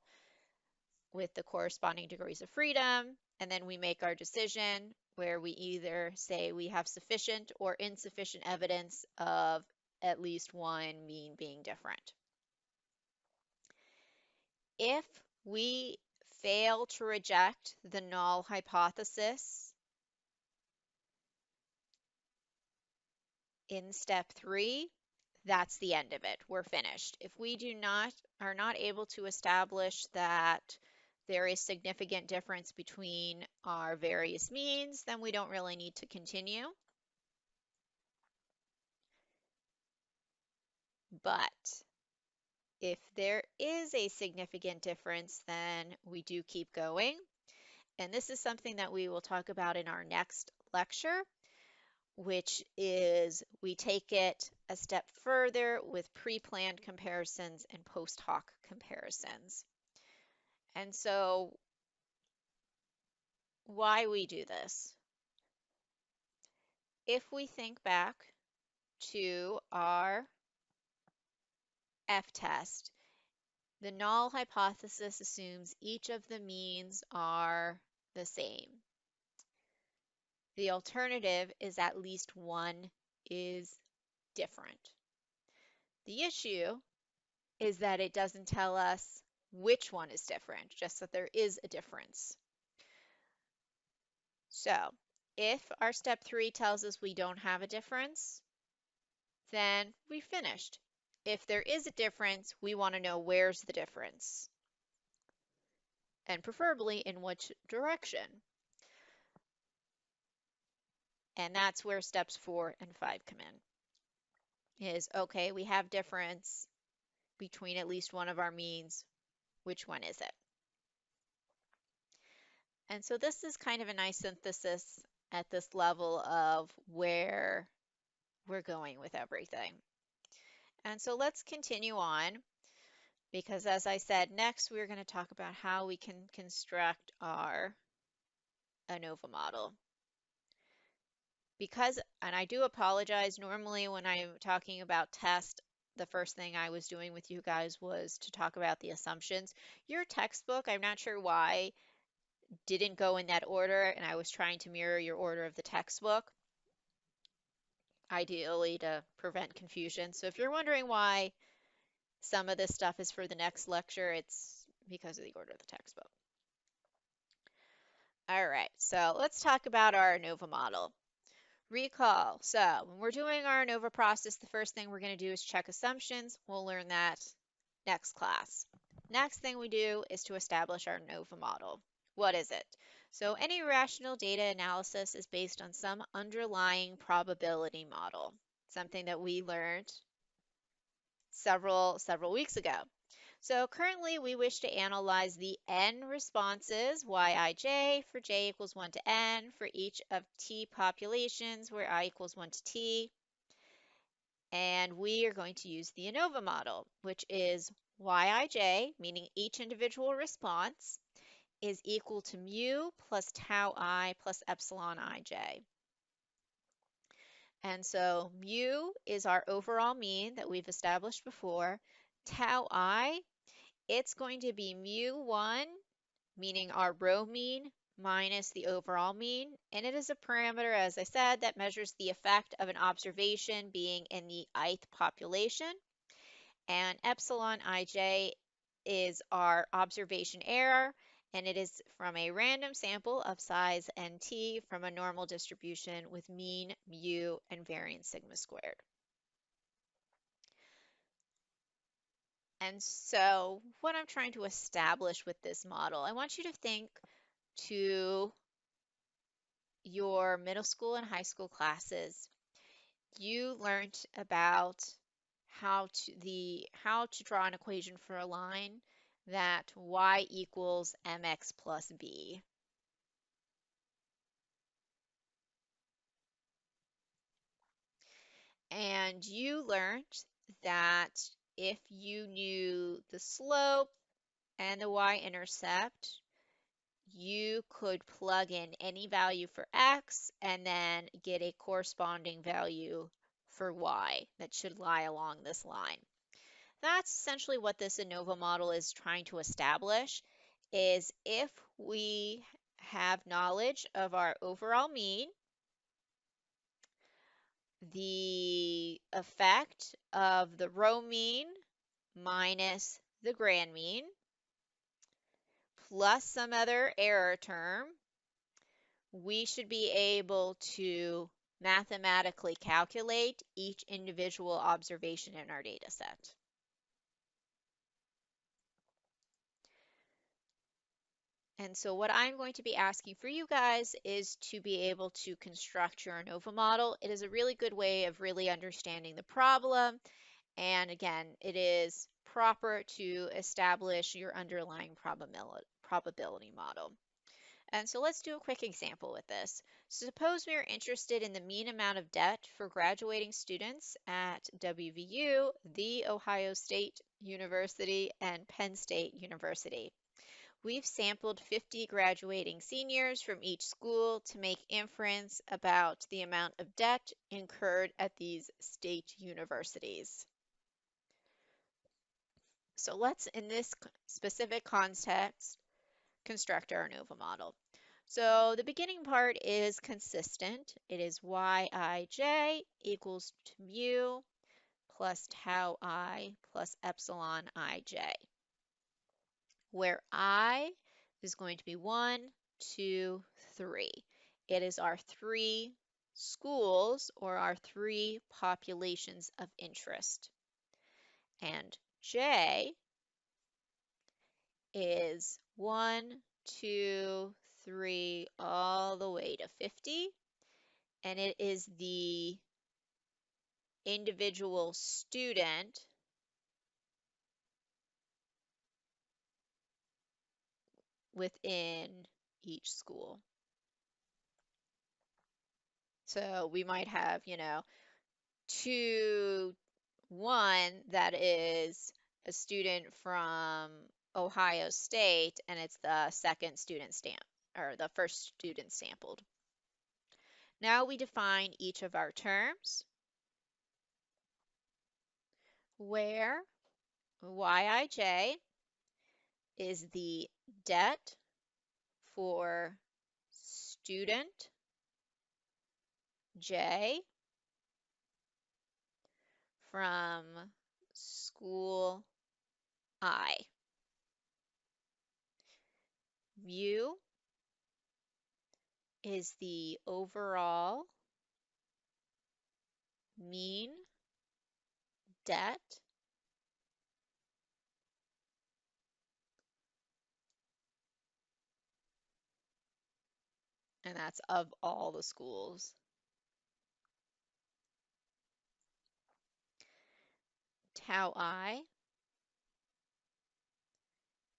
with the corresponding degrees of freedom. And then we make our decision where we either say we have sufficient or insufficient evidence of at least one mean being different. If we fail to reject the null hypothesis in step 3, that's the end of it. We're finished. If we are not able to establish that there is significant difference between our various means, then we don't really need to continue. But if there is a significant difference, then we do keep going. And this is something that we will talk about in our next lecture, which is we take it a step further with pre-planned comparisons and post hoc comparisons. And so why we do this? If we think back to our F-test, the null hypothesis assumes each of the means are the same. The alternative is at least one is different. The issue is that it doesn't tell us which one is different, just that there is a difference. So if our step 3 tells us we don't have a difference, then we finished. If there is a difference, we want to know where's the difference, and preferably in which direction. And that's where steps 4 and 5 come in. Is, okay, we have difference between at least one of our means. Which one is it? And so this is kind of a nice synthesis at this level of where we're going with everything. And so let's continue on, because as I said, next we're going to talk about how we can construct our ANOVA model. Because, and I do apologize, normally when I'm talking about test, the first thing I was doing with you guys was to talk about the assumptions. Your textbook, I'm not sure why, didn't go in that order, and I was trying to mirror your order of the textbook, ideally to prevent confusion. So if you're wondering why some of this stuff is for the next lecture, it's because of the order of the textbook. All right, so let's talk about our ANOVA model. Recall, so when we're doing our ANOVA process, the first thing we're going to do is check assumptions. We'll learn that next class. Next thing we do is to establish our ANOVA model. What is it? So any rational data analysis is based on some underlying probability model, something that we learned several weeks ago. So currently we wish to analyze the n responses, yij, for j equals 1 to n, for each of t populations where I equals 1 to t. And we are going to use the ANOVA model, which is yij, meaning each individual response, is equal to mu plus tau I plus epsilon ij. And so mu is our overall mean that we've established before. Tau I, it's going to be mu1, meaning our row mean, minus the overall mean. And it is a parameter, as I said, that measures the effect of an observation being in the ith population. And epsilon ij is our observation error, and it is from a random sample of size nt from a normal distribution with mean, mu, and variance sigma squared. And so what I'm trying to establish with this model, I want you to think to your middle school and high school classes. You learned about how to draw an equation for a line that y equals mx plus b. And you learned that if you knew the slope and the y-intercept, you could plug in any value for x and then get a corresponding value for y that should lie along this line. That's essentially what this ANOVA model is trying to establish, is if we have knowledge of our overall mean, the effect of the row mean minus the grand mean, plus some other error term, we should be able to mathematically calculate each individual observation in our data set. And so what I'm going to be asking for you guys is to be able to construct your ANOVA model. It is a really good way of really understanding the problem. And again, it is proper to establish your underlying probability model. And so let's do a quick example with this. Suppose we are interested in the mean amount of debt for graduating students at WVU, The Ohio State University, and Penn State University. We've sampled 50 graduating seniors from each school to make inference about the amount of debt incurred at these state universities. So let's, in this specific context, construct our ANOVA model. So the beginning part is consistent. It is Yij equals to mu plus tau I plus epsilon ij, where I is going to be 1, 2, 3. It is our 3 schools or our 3 populations of interest. And J is 1, 2, 3, all the way to 50. And it is the individual student within each school. So we might have, 1 that is a student from Ohio State, and it's the second student stamp or the first student sampled. Now we define each of our terms, where Yij is the debt for student J from school I. Mu is the overall mean debt and that's of all the schools. Tau I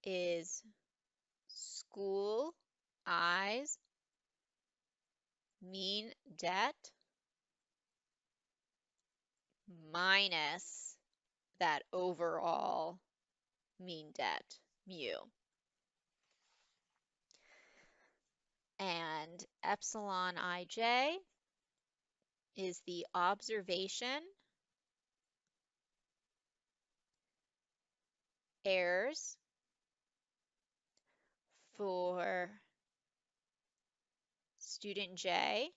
is school I's mean debt minus that overall mean debt, mu. And epsilon ij is the observation errors for student J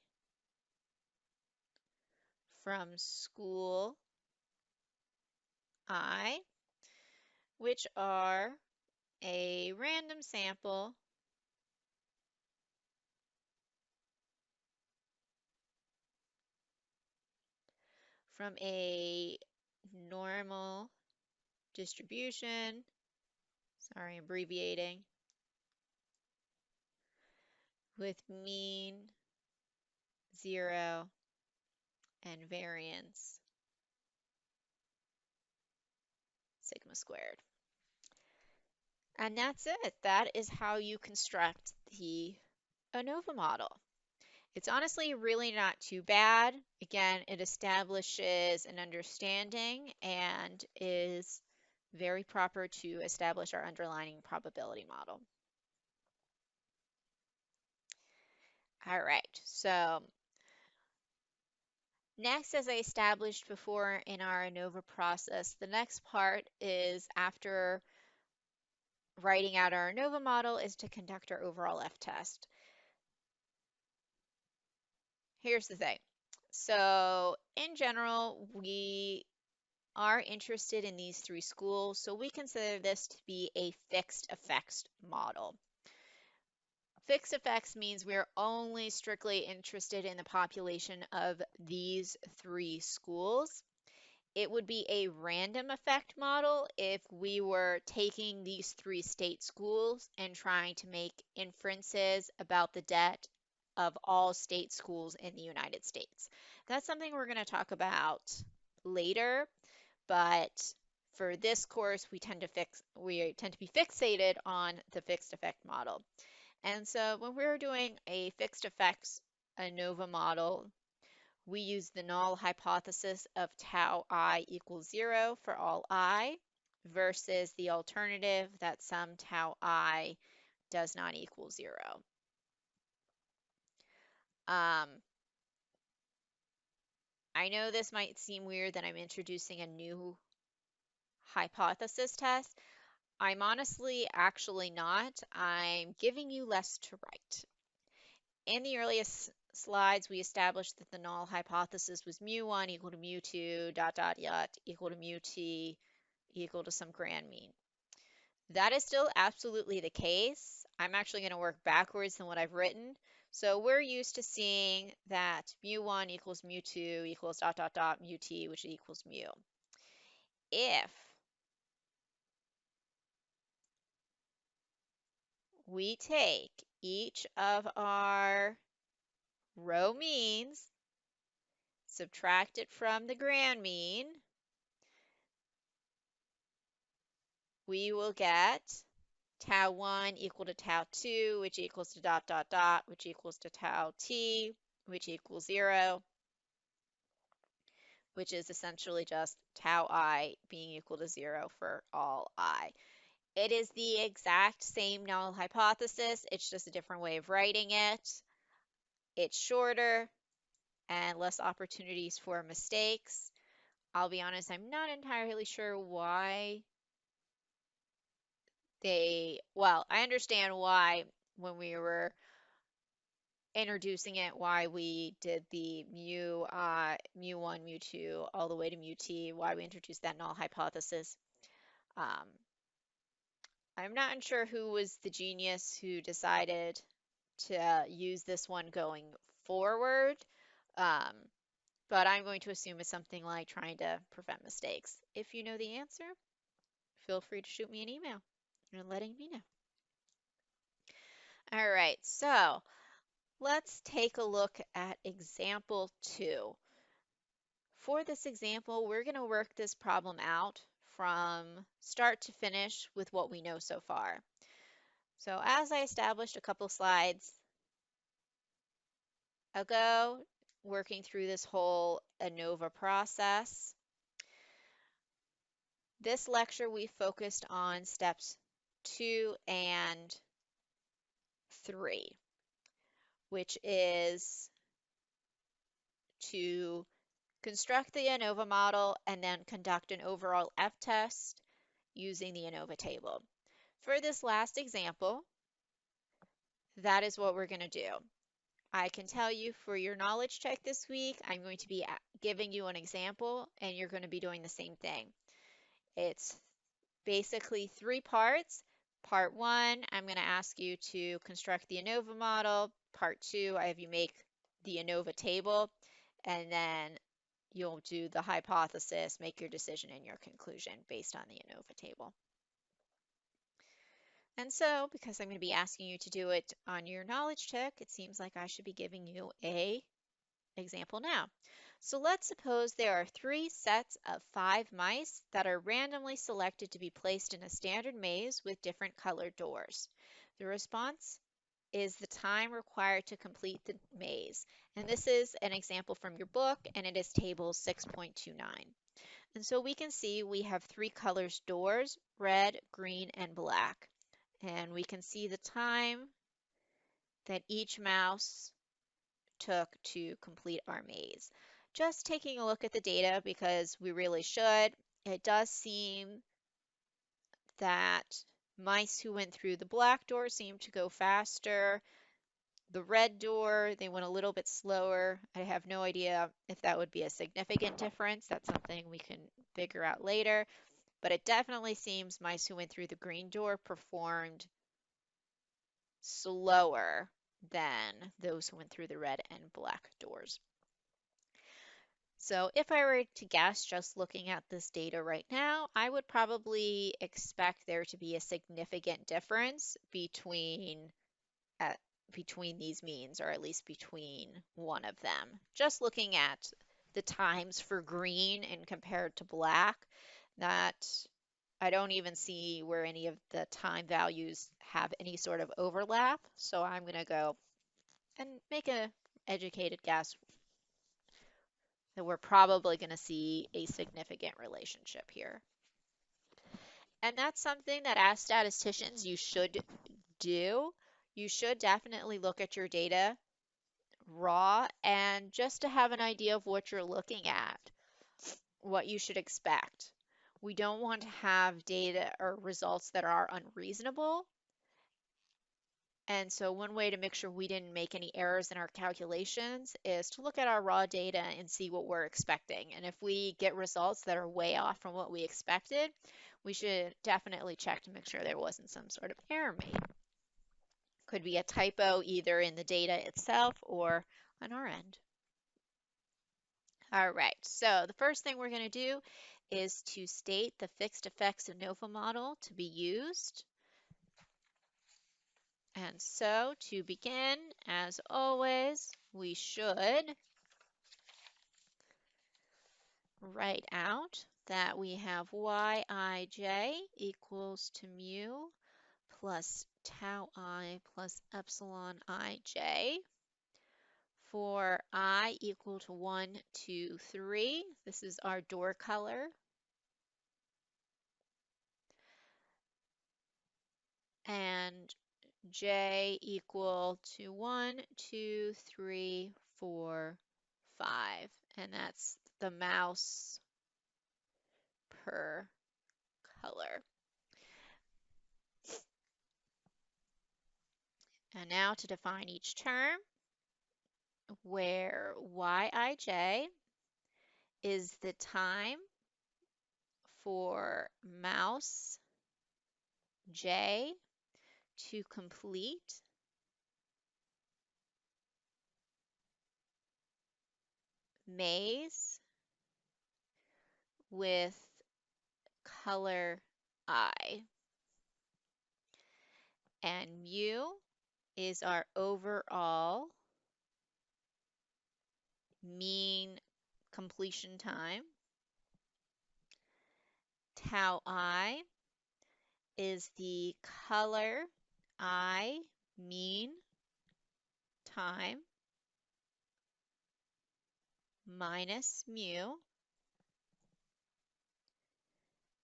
from school I, which are a random sample from a normal distribution, sorry, abbreviating, with mean, 0, and variance sigma squared. And that's it. That is how you construct the ANOVA model. It's honestly really not too bad. Again, it establishes an understanding and is very proper to establish our underlying probability model. All right, so next, as I established before in our ANOVA process, the next part is after writing out our ANOVA model is to conduct our overall F-test. Here's the thing. So in general, we are interested in these three schools, so we consider this to be a fixed effects model. Fixed effects means we're only strictly interested in the population of these three schools. It would be a random effect model if we were taking these three state schools and trying to make inferences about the debt of all state schools in the United States. That's something we're going to talk about later, but for this course, we tend to be fixated on the fixed effect model. And so when we're doing a fixed effects ANOVA model, we use the null hypothesis of tau I equals 0 for all I versus the alternative that some tau I does not equal 0. I know this might seem weird that I'm introducing a new hypothesis test. I'm honestly actually not. I'm giving you less to write. In the earliest slides, we established that the null hypothesis was mu1 equal to mu2 dot dot dot equal to mu t equal to some grand mean. That is still absolutely the case. I'm actually going to work backwards than what I've written. So we're used to seeing that mu1 equals mu2 equals dot dot dot mu t, which equals mu. If we take each of our row means, subtract it from the grand mean, we will get tau 1 equal to tau 2, which equals to dot dot dot, which equals to tau t, which equals 0, which is essentially just tau I being equal to 0 for all I. It is the exact same null hypothesis, it's just a different way of writing it. It's shorter and less opportunities for mistakes. I'll be honest, I'm not entirely sure why well, I understand why when we were introducing it, why we did the mu1, mu2, all the way to mu t, why we introduced that null hypothesis. I'm not sure who was the genius who decided to use this one going forward, but I'm going to assume it's something like trying to prevent mistakes. If you know the answer, feel free to shoot me an email and letting me know. All right, so let's take a look at example 2. For this example, we're going to work this problem out from start to finish with what we know so far. So as I established a couple slides ago, working through this whole ANOVA process, this lecture we focused on steps 2 and 3, which is to construct the ANOVA model and then conduct an overall F-test using the ANOVA table. For this last example, that is what we're going to do. I can tell you for your knowledge check this week, I'm going to be giving you an example and you're going to be doing the same thing. It's basically 3 parts. Part 1, I'm going to ask you to construct the ANOVA model. Part 2, I have you make the ANOVA table, and then you'll do the hypothesis, make your decision and your conclusion based on the ANOVA table. And so, because I'm going to be asking you to do it on your knowledge check, it seems like I should be giving you a example now. So let's suppose there are 3 sets of 5 mice that are randomly selected to be placed in a standard maze with different colored doors. The response is the time required to complete the maze. And this is an example from your book, and it is table 6.29. And so we can see we have 3 colors doors, red, green, and black. And we can see the time that each mouse took to complete our maze. Just taking a look at the data because we really should, it does seem that mice who went through the black door seem to go faster. The red door, they went a little bit slower. I have no idea if that would be a significant difference. That's something we can figure out later. But it definitely seems mice who went through the green door performed slower than those who went through the red and black doors. So if I were to guess just looking at this data right now, I would probably expect there to be a significant difference at, between these means, or at least between one of them. Just looking at the times for green and compared to black, that I don't even see where any of the time values have any sort of overlap. So I'm going to go and make an educated guess that we're probably going to see a significant relationship here. And that's something that as statisticians you should do. You should definitely look at your data raw and just to have an idea of what you're looking at, what you should expect. We don't want to have data or results that are unreasonable. And so one way to make sure we didn't make any errors in our calculations is to look at our raw data and see what we're expecting. And if we get results that are way off from what we expected, we should definitely check to make sure there wasn't some sort of error made. Could be a typo either in the data itself or on our end. All right, so the first thing we're going to do is to state the fixed effects ANOVA model to be used. And so to begin, as always, we should write out that we have Yij equals to mu plus tau I plus epsilon ij. For I equal to 1, 2, 3, this is our door color. And j equal to 1, 2, 3, 4, 5. And that's the mouse per color. And now to define each term, where Yij is the time for mouse j to complete maze with color I. And mu is our overall mean completion time. Tau I is the color I mean time minus mu.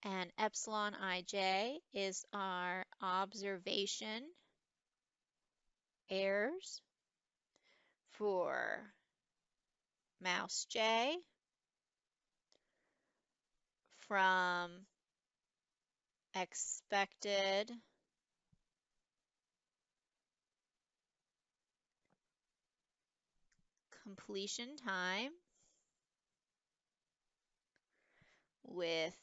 And epsilon ij is our observation errors for mouse j from expected completion time with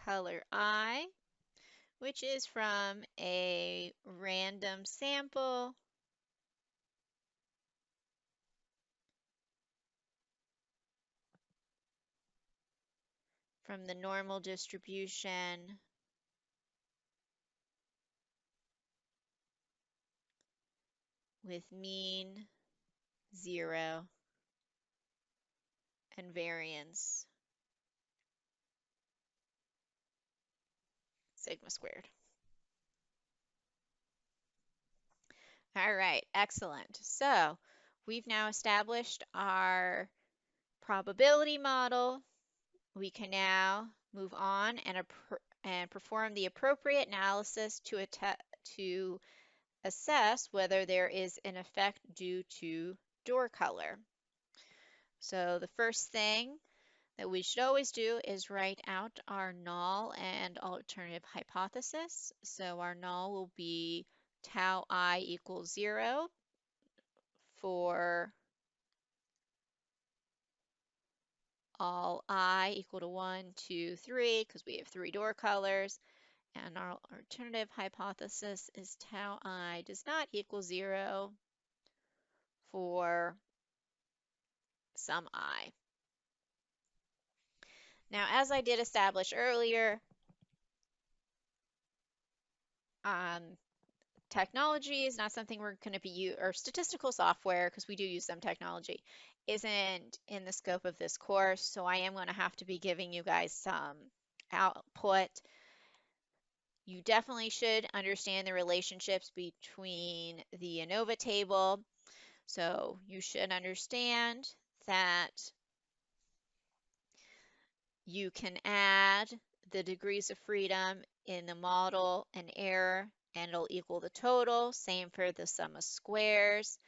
color I, which is from a random sample from the normal distribution with mean 0 and variance sigma squared. All right, excellent. So we've now established our probability model. We can now move on and perform the appropriate analysis to assess whether there is an effect due to door color. So the first thing that we should always do is write out our null and alternative hypothesis. So our null will be tau I equals 0 for all I equal to 1, 2, 3, because we have 3 door colors. And our alternative hypothesis is tau I does not equal 0 for some I. Now, as I did establish earlier, technology is not something we're going to be or statistical software, because we do use some technology, isn't in the scope of this course. So I am going to have to be giving you guys some output. You definitely should understand the relationships between the ANOVA table. So you should understand that you can add the degrees of freedom in the model and error, and it'll equal the total. Same for the sum of squares.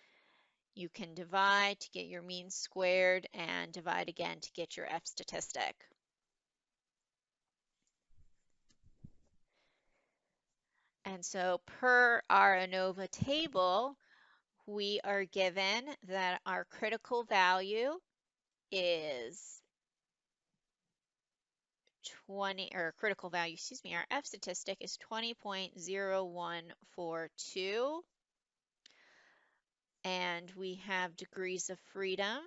You can divide to get your mean squared and divide again to get your F statistic. And so per our ANOVA table, we are given that our critical value is 20, or critical value, excuse me, our F statistic is 20.0142. And we have degrees of freedom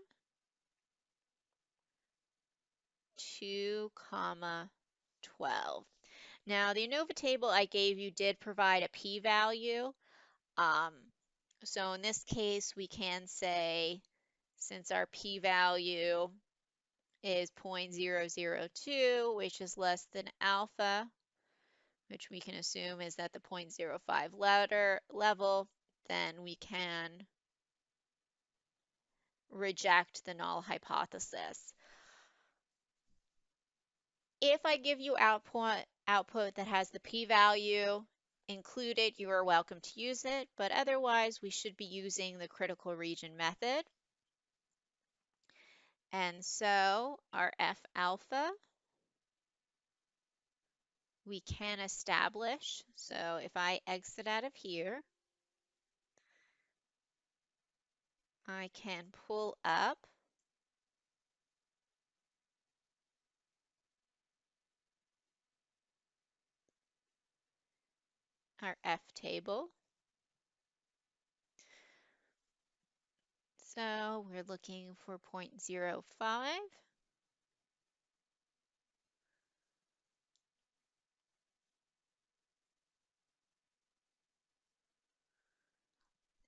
2, 12. Now the ANOVA table I gave you did provide a p-value. So in this case, we can say, since our p-value is 0.002, which is less than alpha, which we can assume is at the 0.05 level, then we can reject the null hypothesis. If I give you output that has the p-value included, you are welcome to use it, but otherwise we should be using the critical region method. And so our F alpha we can establish. So if I exit out of here, I can pull up our F table. So we're looking for 0.05.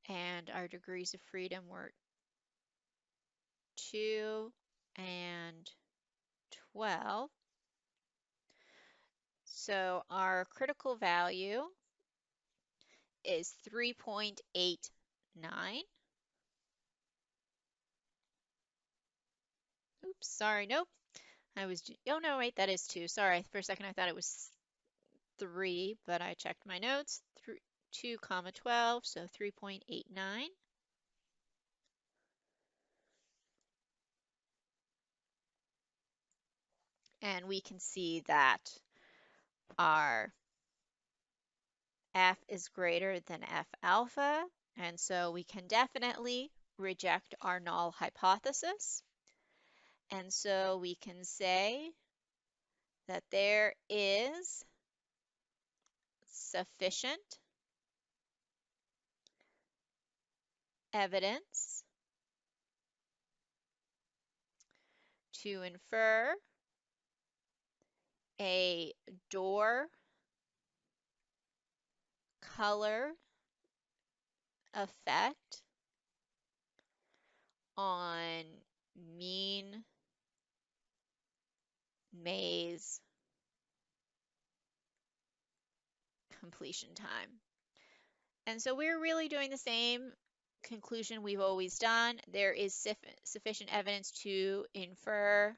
And our degrees of freedom were 2 and 12. So our critical value is 3.89. Oops, sorry, nope. Oh no, wait, that is 2. Sorry, for a second I thought it was 3, but I checked my notes. 2, 12, so 3.89. And we can see that our F is greater than F alpha, and so we can definitely reject our null hypothesis. And so we can say that there is sufficient evidence to infer a door color effect on mean maze completion time. And so we're really doing the same conclusion we've always done. There is sufficient evidence to infer,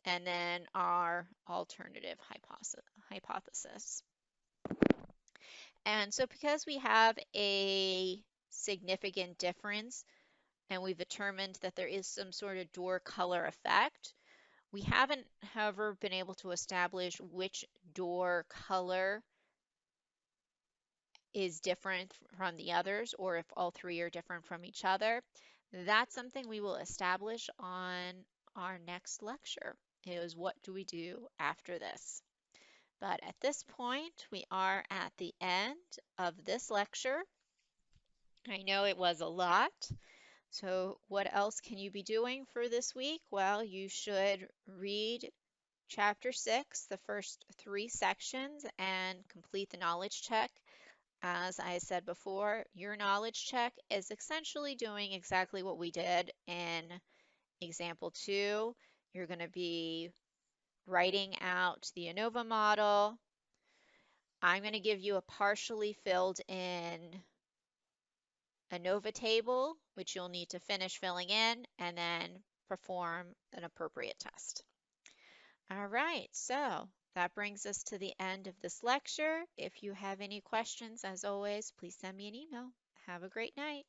and then our alternative hypothesis. And so because we have a significant difference and we've determined that there is some sort of door color effect, we haven't, however, been able to establish which door color is different from the others or if all three are different from each other. That's something we will establish on our next lecture, is what do we do after this. But at this point, we are at the end of this lecture. I know it was a lot. So what else can you be doing for this week? Well, you should read Chapter 6, the first 3 sections, and complete the knowledge check. As I said before, your knowledge check is essentially doing exactly what we did in example 2. You're going to be writing out the ANOVA model. I'm going to give you a partially filled in ANOVA table, which you'll need to finish filling in and then perform an appropriate test. All right, so that brings us to the end of this lecture. If you have any questions, as always, please send me an email. Have a great night.